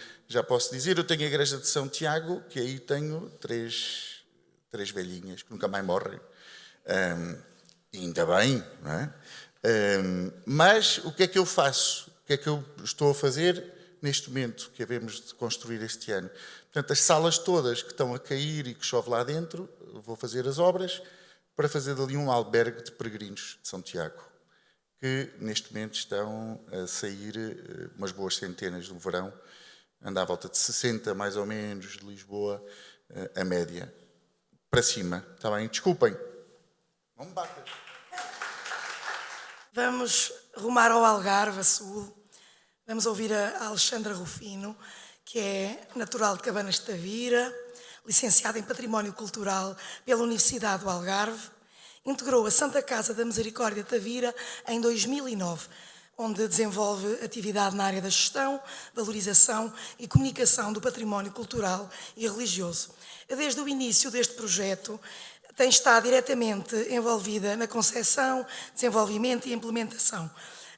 dizer, eu tenho a Igreja de São Tiago, que aí tenho três velhinhas que nunca mais morrem. E ainda bem, não é? Mas o que é que eu faço? O que é que eu estou a fazer neste momento que havemos de construir este ano? Portanto, as salas todas que estão a cair e que chove lá dentro, vou fazer as obras para fazer dali um albergue de peregrinos de São Tiago, que neste momento estão a sair umas boas centenas no verão, anda à volta de 60 mais ou menos de Lisboa, a média. Para cima, está bem? Desculpem. Não me batem. Vamos rumar ao Algarve, a sul. Vamos ouvir a Alexandra Rufino, que é natural de Cabanas de Tavira, licenciada em Património Cultural pela Universidade do Algarve. Integrou a Santa Casa da Misericórdia de Tavira em 2009, onde desenvolve atividade na área da gestão, valorização e comunicação do património cultural e religioso. Desde o início deste projeto, tem estado diretamente envolvida na concepção, desenvolvimento e implementação.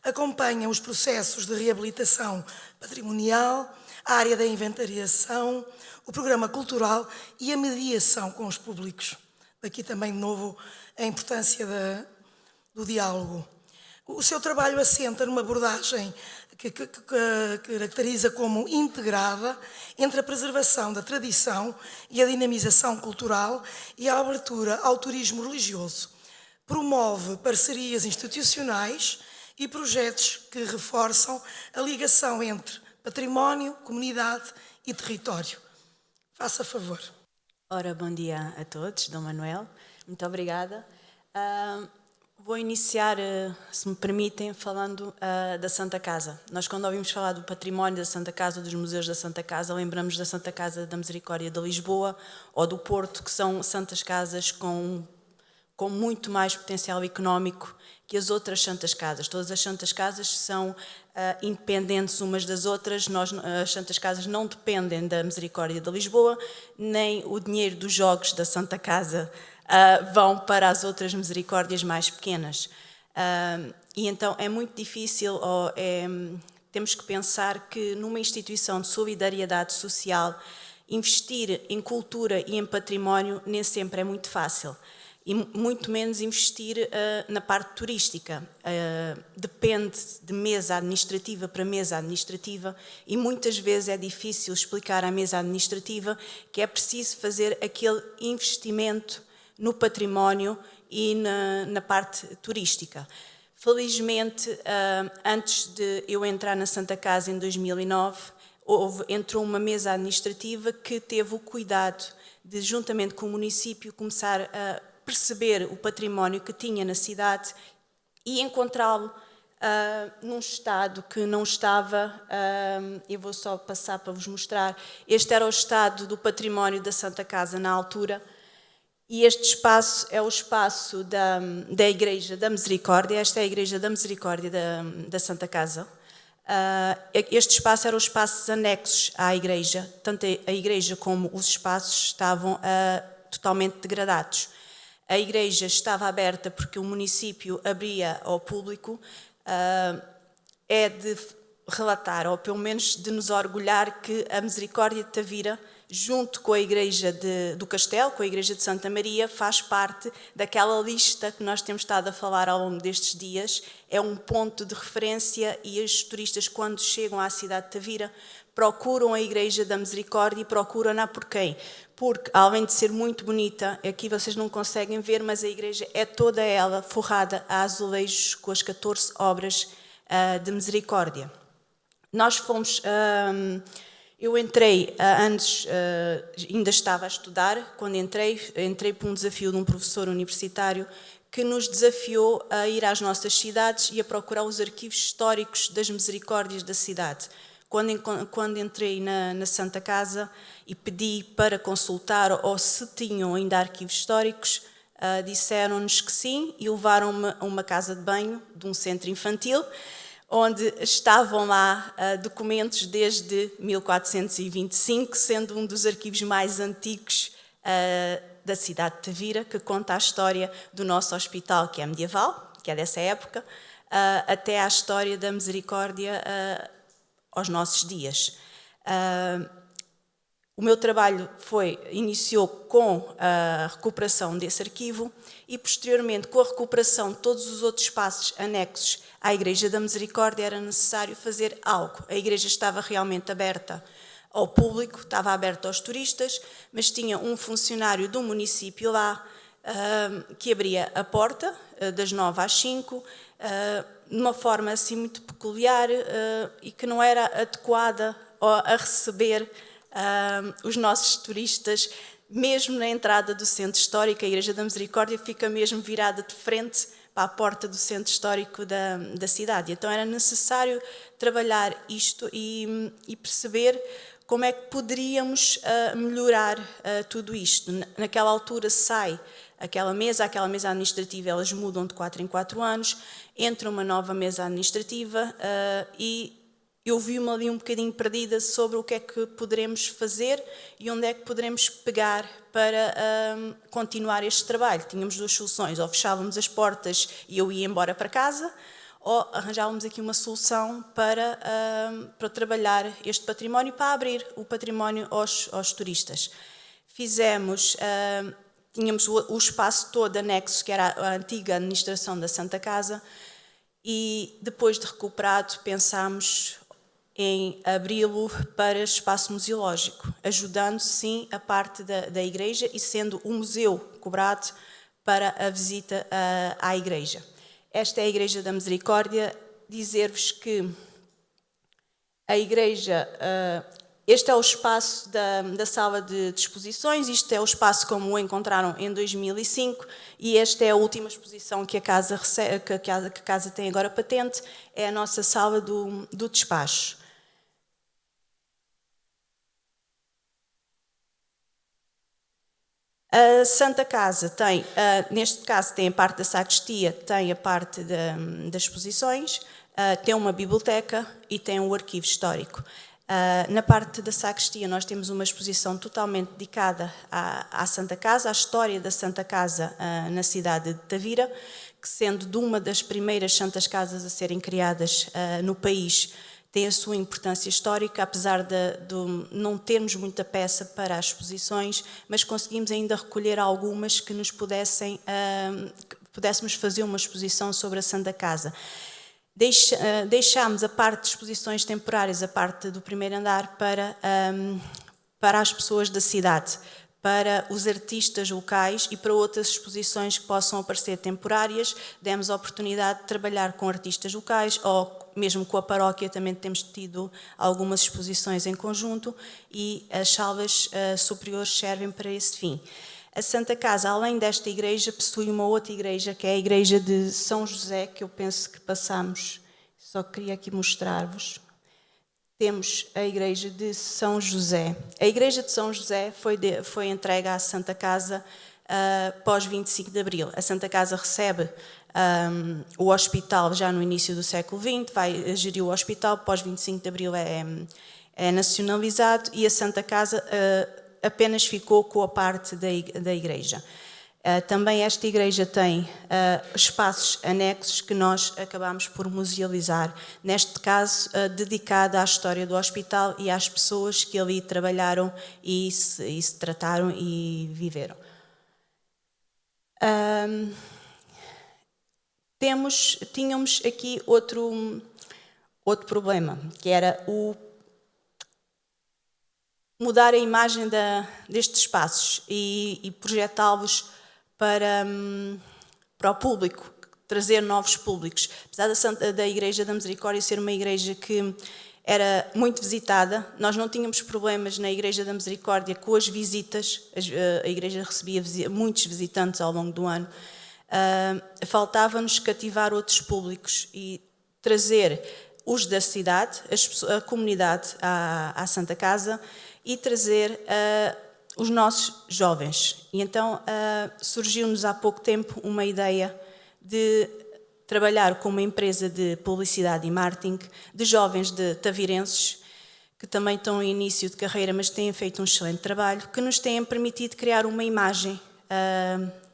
Acompanha os processos de reabilitação patrimonial, a área da inventariação, o programa cultural e a mediação com os públicos. Daqui também, de novo, a importância do diálogo. O seu trabalho assenta numa abordagem que caracteriza como integrada entre a preservação da tradição e a dinamização cultural e a abertura ao turismo religioso. Promove parcerias institucionais e projetos que reforçam a ligação entre património, comunidade e território. Faça favor. Ora, bom dia a todos, Dom Manuel. Muito obrigada. Vou iniciar, se me permitem, falando da Santa Casa. Nós, quando ouvimos falar do património da Santa Casa, dos museus da Santa Casa, lembramos da Santa Casa da Misericórdia de Lisboa ou do Porto, que são santas casas com muito mais potencial económico que as outras santas casas. Todas as santas casas são independentes umas das outras. As santas casas não dependem da Misericórdia de Lisboa, nem o dinheiro dos jogos da Santa Casa vão para as outras misericórdias mais pequenas. E então é muito difícil, temos que pensar que numa instituição de solidariedade social, investir em cultura e em património nem sempre é muito fácil. E muito menos investir na parte turística. Depende de mesa administrativa para mesa administrativa e muitas vezes é difícil explicar à mesa administrativa que é preciso fazer aquele investimento no património e na parte turística. Felizmente, antes de eu entrar na Santa Casa em 2009, entrou uma mesa administrativa que teve o cuidado de, juntamente com o município, começar a perceber o património que tinha na cidade e encontrá-lo num estado que não estava, eu vou só passar para vos mostrar, este era o estado do património da Santa Casa na altura, e este espaço é o espaço da Igreja da Misericórdia, esta é a Igreja da Misericórdia da Santa Casa. Este espaço eram os espaços anexos à igreja, tanto a igreja como os espaços estavam totalmente degradados. A igreja estava aberta porque o município abria ao público. É de relatar, ou pelo menos de nos orgulhar, que a Misericórdia de Tavira, junto com a Igreja do Castelo, com a Igreja de Santa Maria, faz parte daquela lista que nós temos estado a falar ao longo destes dias. É um ponto de referência e os turistas, quando chegam à cidade de Tavira, procuram a Igreja da Misericórdia e procuram-na por quem? Porque, além de ser muito bonita, aqui vocês não conseguem ver, mas a igreja é toda ela forrada a azulejos com as 14 obras de misericórdia. Nós fomos... eu entrei antes, ainda estava a estudar, quando entrei por um desafio de um professor universitário que nos desafiou a ir às nossas cidades e a procurar os arquivos históricos das misericórdias da cidade. Quando entrei na Santa Casa e pedi para consultar ou se tinham ainda arquivos históricos, disseram-nos que sim e levaram-me a uma casa de banho de um centro infantil, onde estavam lá documentos desde 1425, sendo um dos arquivos mais antigos da cidade de Tavira, que conta a história do nosso hospital, que é medieval, que é dessa época, até à história da misericórdia aos nossos dias. O meu trabalho iniciou com a recuperação desse arquivo e, posteriormente, com a recuperação de todos os outros espaços anexos à Igreja da Misericórdia, era necessário fazer algo. A igreja estava realmente aberta ao público, estava aberta aos turistas, mas tinha um funcionário do município lá que abria a porta das 9 às 5, de uma forma assim muito peculiar e que não era adequada a receber os nossos turistas. Mesmo na entrada do centro histórico, a Igreja da Misericórdia fica mesmo virada de frente para a porta do centro histórico da cidade. Então era necessário trabalhar isto e perceber como é que poderíamos melhorar tudo isto. Naquela altura sai aquela mesa administrativa, elas mudam de 4 em 4 anos, entra uma nova mesa administrativa e eu vi-me ali um bocadinho perdida sobre o que é que poderemos fazer e onde é que poderemos pegar para continuar este trabalho. Tínhamos 2 soluções, ou fechávamos as portas e eu ia embora para casa, ou arranjávamos aqui uma solução para trabalhar este património, para abrir o património aos turistas. Tínhamos o espaço todo anexo, que era a antiga administração da Santa Casa, e depois de recuperado pensámos em abri-lo para espaço museológico, ajudando sim a parte da igreja e sendo um museu cobrado para a visita à igreja. Esta é a Igreja da Misericórdia. Dizer-vos que a igreja, este é o espaço da sala de exposições, isto é o espaço como o encontraram em 2005 e esta é a última exposição que a casa tem agora patente, é a nossa sala do despacho. A Santa Casa tem, neste caso, tem a parte da sacristia, tem a parte das exposições, tem uma biblioteca e tem um arquivo histórico. Na parte da sacristia nós temos uma exposição totalmente dedicada à Santa Casa, à história da Santa Casa na cidade de Tavira, que sendo de uma das primeiras Santas Casas a serem criadas no país, tem a sua importância histórica, apesar de não termos muita peça para as exposições, mas conseguimos ainda recolher algumas que nos pudéssemos fazer uma exposição sobre a Santa Casa. Deixámos a parte de exposições temporárias, a parte do primeiro andar, para as pessoas da cidade, para os artistas locais e para outras exposições que possam aparecer temporárias. Demos a oportunidade de trabalhar com artistas locais ou mesmo com a paróquia, também temos tido algumas exposições em conjunto e as salas superiores servem para esse fim. A Santa Casa, além desta igreja, possui uma outra igreja, que é a igreja de São José, que eu penso que passamos só queria aqui mostrar-vos. Temos a Igreja de São José. A Igreja de São José foi entregue à Santa Casa pós 25 de Abril. A Santa Casa recebe o hospital já no início do século XX, vai gerir o hospital, pós 25 de Abril é nacionalizado e a Santa Casa apenas ficou com a parte da Igreja. Também esta igreja tem espaços anexos que nós acabamos por musealizar, neste caso dedicada à história do hospital e às pessoas que ali trabalharam e se trataram e viveram. Tínhamos aqui outro problema, que era o mudar a imagem destes espaços e projetá-los para o público, trazer novos públicos. Apesar da Igreja da Misericórdia ser uma igreja que era muito visitada, nós não tínhamos problemas na Igreja da Misericórdia com as visitas, a igreja recebia muitos visitantes ao longo do ano. Faltava-nos cativar outros públicos e trazer os da cidade, a comunidade à Santa Casa e trazer os nossos jovens. E então surgiu-nos há pouco tempo uma ideia de trabalhar com uma empresa de publicidade e marketing de jovens de tavirenses que também estão em início de carreira, mas têm feito um excelente trabalho, que nos têm permitido criar uma imagem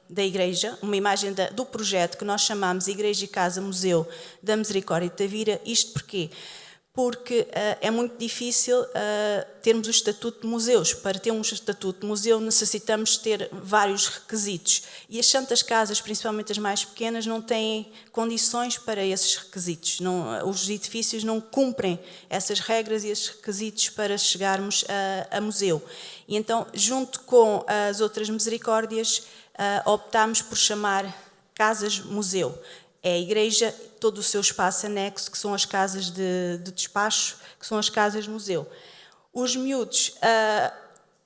da igreja, uma imagem do projeto que nós chamamos Igreja e Casa Museu da Misericórdia de Tavira. Isto porquê? Porque é muito difícil termos o estatuto de museus. Para ter um estatuto de museu necessitamos ter vários requisitos e as santas casas, principalmente as mais pequenas, não têm condições para esses requisitos. Os edifícios não cumprem essas regras e esses requisitos para chegarmos a museu. E então, junto com as outras misericórdias, optámos por chamar casas-museu. É a igreja, todo o seu espaço anexo, que são as casas de despacho, que são as casas-museu. Os miúdos,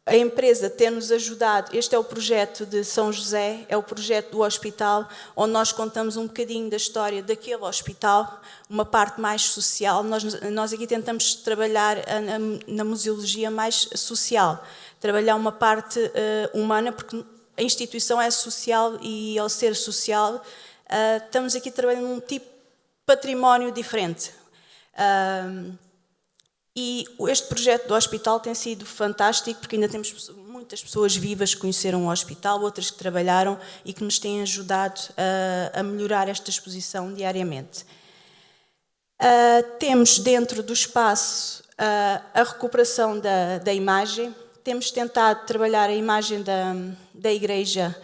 a empresa tem-nos ajudado, este é o projeto de São José, é o projeto do hospital, onde nós contamos um bocadinho da história daquele hospital, uma parte mais social. Nós aqui tentamos trabalhar na museologia mais social, trabalhar uma parte humana, porque a instituição é social e, ao ser social, estamos aqui trabalhando num tipo de património diferente. E este projeto do hospital tem sido fantástico, porque ainda temos muitas pessoas vivas que conheceram o hospital, outras que trabalharam e que nos têm ajudado a melhorar esta exposição diariamente. Temos dentro do espaço a recuperação da imagem. Temos tentado trabalhar a imagem da igreja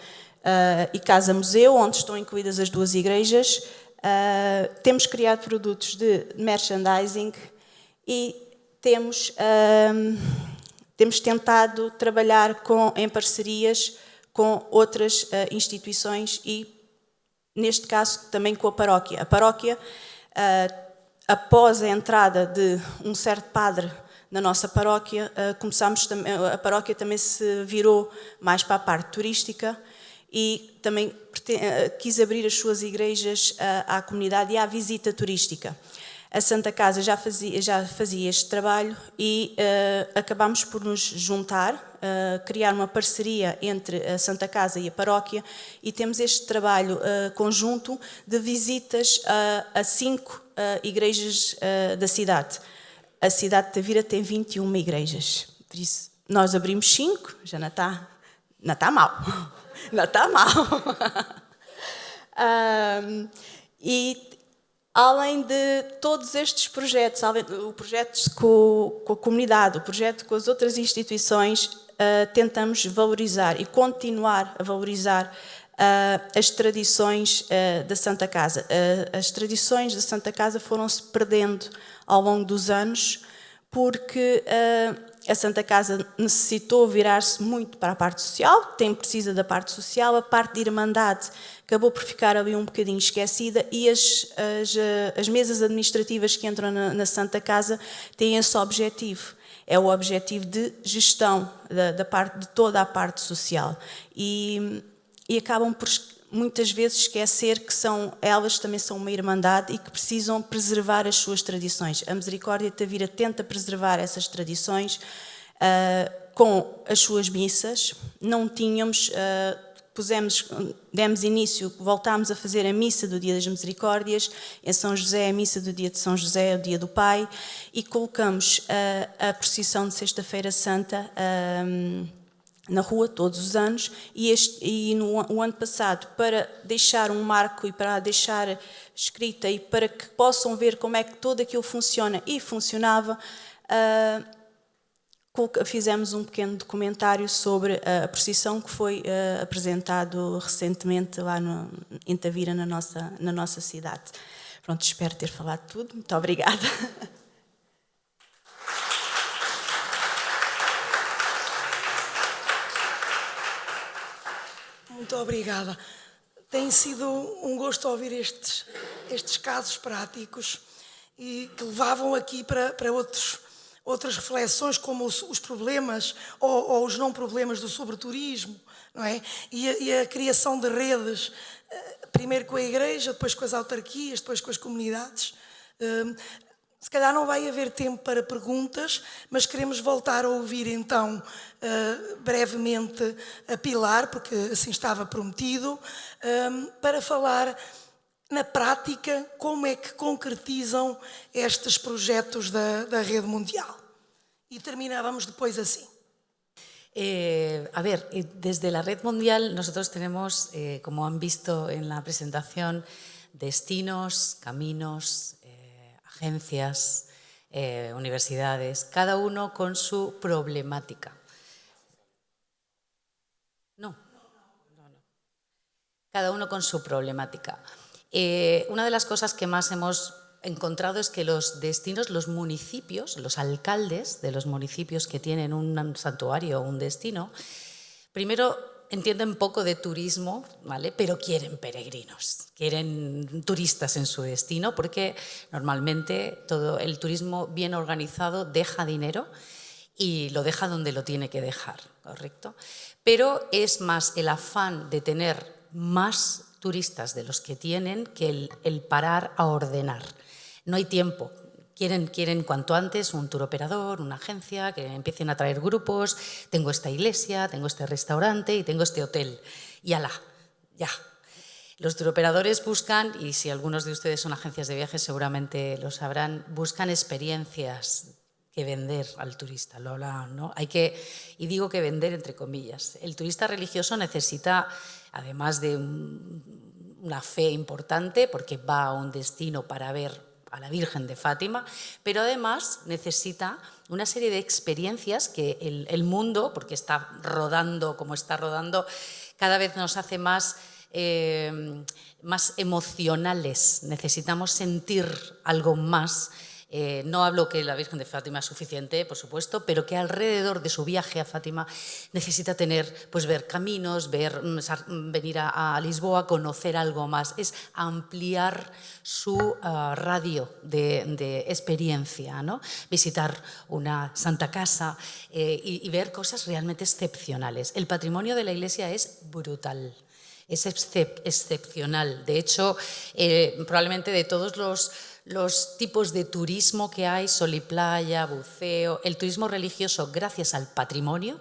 e casa-museu, onde estão incluídas as duas igrejas. Temos criado produtos de merchandising e temos tentado trabalhar em parcerias com outras instituições e, neste caso, também com a paróquia. A paróquia, após a entrada de um certo padre na nossa paróquia, a paróquia também se virou mais para a parte turística e também quis abrir as suas igrejas à comunidade e à visita turística. A Santa Casa já fazia este trabalho e acabámos por nos juntar, criar uma parceria entre a Santa Casa e a paróquia e temos este trabalho conjunto de visitas a 5 igrejas da cidade. A cidade de Tavira tem 21 igrejas, por isso nós abrimos 5, já não está mal. Não está mal. E além de todos estes projetos, o projeto com a comunidade, o projeto com as outras instituições, tentamos valorizar e continuar a valorizar as tradições da Santa Casa. As tradições da Santa Casa foram-se perdendo ao longo dos anos porque a Santa Casa necessitou virar-se muito para a parte social, precisa da parte social, a parte de irmandade acabou por ficar ali um bocadinho esquecida e as mesas administrativas que entram na Santa Casa têm esse objetivo. É o objetivo de gestão de toda a parte social. E acabam por muitas vezes esquecer que elas também são uma irmandade e que precisam preservar as suas tradições. A Misericórdia de Tavira tenta preservar essas tradições com as suas missas. Não tínhamos, demos início, voltámos a fazer a missa do Dia das Misericórdias, em São José a missa do Dia de São José, o Dia do Pai, e colocamos a procissão de Sexta-feira Santa na rua todos os anos, e no ano passado, para deixar um marco e para deixar escrita e para que possam ver como é que tudo aquilo funciona e funcionava, fizemos um pequeno documentário sobre a procissão que foi apresentado recentemente lá em Tavira, na nossa cidade. Pronto, espero ter falado tudo. Muito obrigada. Muito obrigada. Tem sido um gosto ouvir estes casos práticos e que levavam aqui para outras reflexões, como os problemas ou os não problemas do sobreturismo, não é? E a criação de redes, primeiro com a Igreja, depois com as autarquias, depois com as comunidades. Se calhar não vai haver tempo para perguntas, mas queremos voltar a ouvir então brevemente a Pilar, porque assim estava prometido, para falar na prática como é que concretizam estes projetos da Rede Mundial. Y terminávamos después así. A ver, desde la Red Mundial nosotros tenemos, como han visto en la presentación, destinos, caminos, agencias, universidades, cada uno con su problemática. No. Cada uno con su problemática. Una de las cosas que más hemos encontrado es que los destinos, los municipios, los alcaldes de los municipios que tienen un santuario o un destino, primero entienden poco de turismo, ¿vale? Pero quieren peregrinos, quieren turistas en su destino, porque normalmente todo el turismo bien organizado deja dinero y lo deja donde lo tiene que dejar, ¿correcto? Pero es más el afán de tener más turistas de los que tienen que el parar a ordenar. No hay tiempo. Quieren cuanto antes un turoperador, una agencia, que empiecen a traer grupos. Tengo esta iglesia, tengo este restaurante y tengo este hotel. Y ala, ya. Los turoperadores buscan, y si algunos de ustedes son agencias de viajes seguramente lo sabrán, buscan experiencias que vender al turista, lo hablaban, ¿no? Y digo que vender entre comillas. El turista religioso necesita, además de una fe importante, porque va a un destino para ver a la Virgen de Fátima, pero además necesita una serie de experiencias que el mundo, porque está rodando como está rodando, cada vez nos hace más emocionales. Necesitamos sentir algo más. No hablo que la Virgen de Fátima es suficiente, por supuesto, pero que alrededor de su viaje a Fátima necesita ver caminos, venir a Lisboa, conocer algo más. Es ampliar su radio de experiencia, ¿no? Visitar una santa casa y ver cosas realmente excepcionales. El patrimonio de la Iglesia es brutal. Es excepcional. De hecho, probablemente de todos los tipos de turismo que hay, sol y playa, buceo, el turismo religioso, gracias al patrimonio,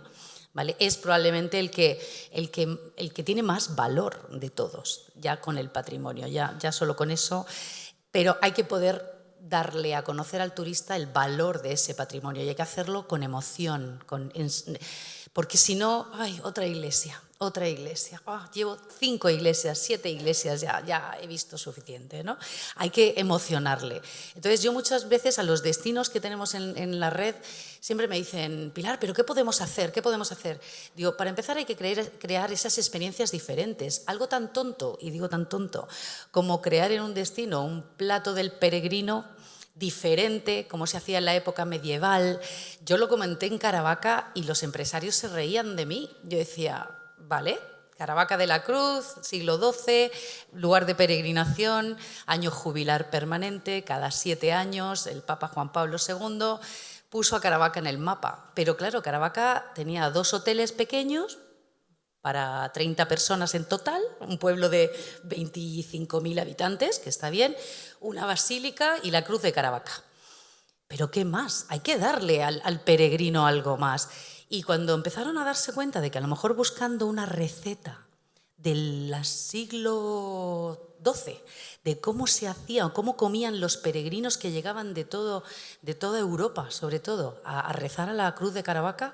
¿vale? Es probablemente el que tiene más valor de todos, ya con el patrimonio, ya solo con eso, pero hay que poder darle a conocer al turista el valor de ese patrimonio y hay que hacerlo con emoción, porque si no, ¡ay, otra iglesia! Llevo 5 iglesias, 7 iglesias, ya he visto suficiente, ¿no? Hay que emocionarle. Entonces yo muchas veces a los destinos que tenemos en la red siempre me dicen, Pilar, ¿pero qué podemos hacer? ¿Qué podemos hacer? Digo, para empezar hay que crear esas experiencias diferentes. Algo tan tonto, y digo tan tonto, como crear en un destino un plato del peregrino diferente, como se hacía en la época medieval. Yo lo comenté en Caravaca y los empresarios se reían de mí. Yo decía, vale, Caravaca de la Cruz, siglo XII, lugar de peregrinación, año jubilar permanente, cada 7 años, el Papa Juan Pablo II puso a Caravaca en el mapa. Pero claro, Caravaca tenía 2 hoteles pequeños, para 30 personas en total, un pueblo de 25.000 habitantes, que está bien, una basílica y la Cruz de Caravaca. Pero ¿qué más? Hay que darle al peregrino algo más. Y cuando empezaron a darse cuenta de que a lo mejor buscando una receta del siglo XII, de cómo se hacía o cómo comían los peregrinos que llegaban de toda Europa, sobre todo, a rezar a la Cruz de Caravaca,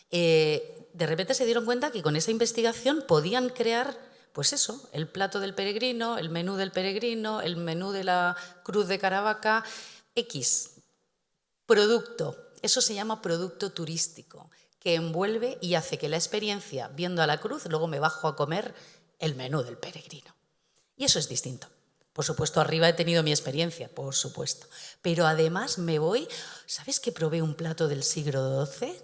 de repente se dieron cuenta que con esa investigación podían crear, pues eso, el plato del peregrino, el menú del peregrino, el menú de la Cruz de Caravaca, X. Producto, eso se llama producto turístico, que envuelve y hace que la experiencia, viendo a la cruz, luego me bajo a comer el menú del peregrino. Y eso es distinto. Por supuesto, arriba he tenido mi experiencia, por supuesto. Pero además me voy, ¿sabes que probé un plato del siglo XII?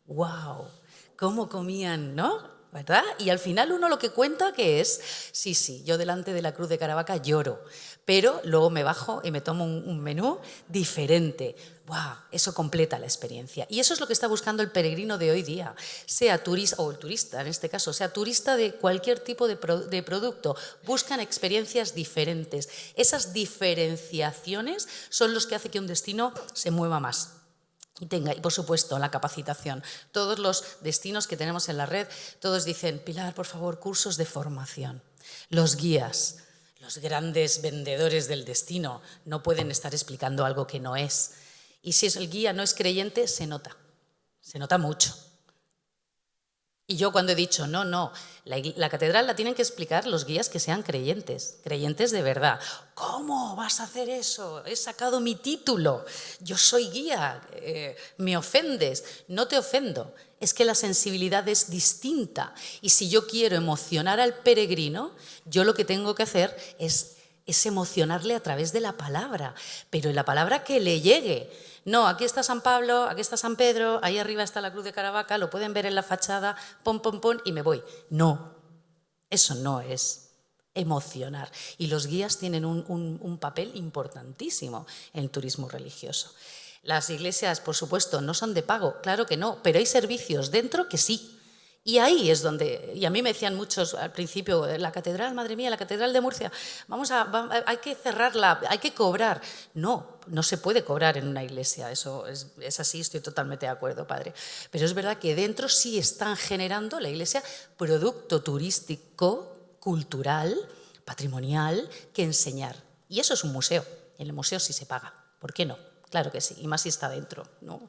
¡Wow! ¿Cómo comían, no? ¿Verdad? Y al final uno lo que cuenta que es, sí, yo delante de la Cruz de Caravaca lloro, pero luego me bajo y me tomo un menú diferente. ¡Wow! Eso completa la experiencia. Y eso es lo que está buscando el peregrino de hoy día, sea turista, o el turista en este caso, sea turista de cualquier tipo de producto. Buscan experiencias diferentes. Esas diferenciaciones son los que hacen que un destino se mueva más. Y por supuesto, la capacitación. Todos los destinos que tenemos en la red, todos dicen, Pilar, por favor, cursos de formación. Los guías, los grandes vendedores del destino, no pueden estar explicando algo que no es. Y si el guía no es creyente, se nota mucho. Y yo cuando he dicho, no, la catedral la tienen que explicar los guías que sean creyentes de verdad. ¿Cómo vas a hacer eso? He sacado mi título, yo soy guía, me ofendes. No te ofendo, es que la sensibilidad es distinta. Y si yo quiero emocionar al peregrino, yo lo que tengo que hacer es emocionarle a través de la palabra, pero la palabra que le llegue. No, aquí está San Pablo, aquí está San Pedro, ahí arriba está la Cruz de Caravaca, lo pueden ver en la fachada, pom, y me voy. No, eso no es emocionar. Y los guías tienen un papel importantísimo en el turismo religioso. Las iglesias, por supuesto, no son de pago, claro que no, pero hay servicios dentro que sí. Y ahí es donde, y a mí me decían muchos al principio, la catedral, madre mía, la catedral de Murcia, hay que cerrarla, hay que cobrar. No se puede cobrar en una iglesia, eso es así, estoy totalmente de acuerdo, padre. Pero es verdad que dentro sí están generando la iglesia producto turístico, cultural, patrimonial, que enseñar. Y eso es un museo, en el museo sí se paga, ¿por qué no? Claro que sí, y más si está dentro, ¿no?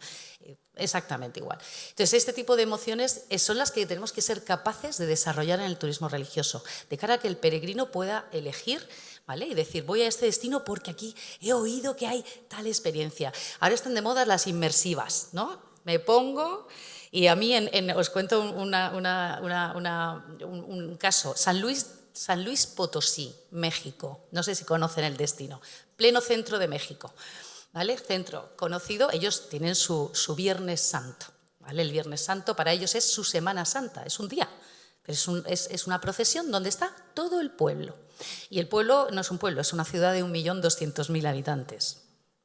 Exactamente igual. Entonces, este tipo de emociones son las que tenemos que ser capaces de desarrollar en el turismo religioso, de cara a que el peregrino pueda elegir, ¿vale? Y decir, voy a este destino porque aquí he oído que hay tal experiencia. Ahora están de moda las inmersivas, ¿no? Me pongo y a mí, os cuento un caso, San Luis Potosí, México, no sé si conocen el destino, pleno centro de México. ¿Vale? Centro conocido, ellos tienen su Viernes Santo, ¿vale? El Viernes Santo para ellos es su Semana Santa, es un día, pero es una procesión donde está todo el pueblo. Y el pueblo no es un pueblo, es una ciudad de 1.200.000 habitantes,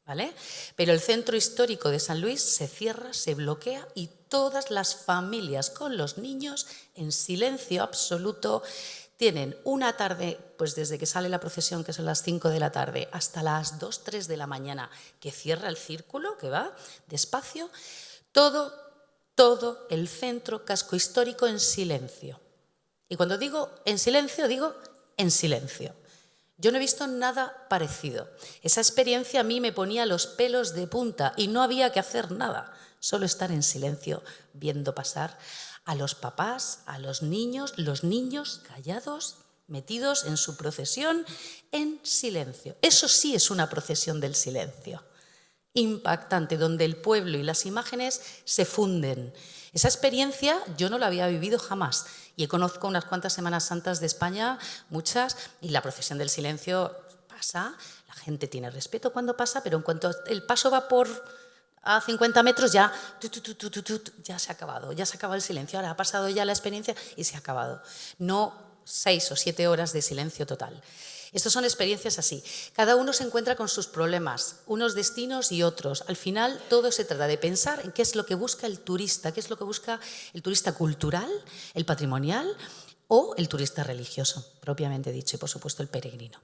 ¿vale? Pero el centro histórico de San Luis se cierra, se bloquea y todas las familias con los niños en silencio absoluto tienen una tarde, pues desde que sale la procesión, que son las 5 de la tarde, hasta las 2, 3 de la mañana, que cierra el círculo, que va despacio, todo el centro casco histórico en silencio. Y cuando digo en silencio, digo en silencio. Yo no he visto nada parecido. Esa experiencia a mí me ponía los pelos de punta y no había que hacer nada, solo estar en silencio, viendo pasar a los papás, a los niños callados, metidos en su procesión en silencio. Eso sí es una procesión del silencio, impactante, donde el pueblo y las imágenes se funden. Esa experiencia yo no la había vivido jamás y conozco unas cuantas Semanas Santas de España, muchas, y la procesión del silencio pasa, la gente tiene respeto cuando pasa, pero en cuanto el paso va a 50 metros ya se ha acabado, ya se ha acabado el silencio, ahora ha pasado ya la experiencia y se ha acabado. No 6 o 7 horas de silencio total. Estas son experiencias así. Cada uno se encuentra con sus problemas, unos destinos y otros. Al final todo se trata de pensar en qué es lo que busca el turista, qué es lo que busca el turista cultural, el patrimonial o el turista religioso, propiamente dicho, y por supuesto el peregrino.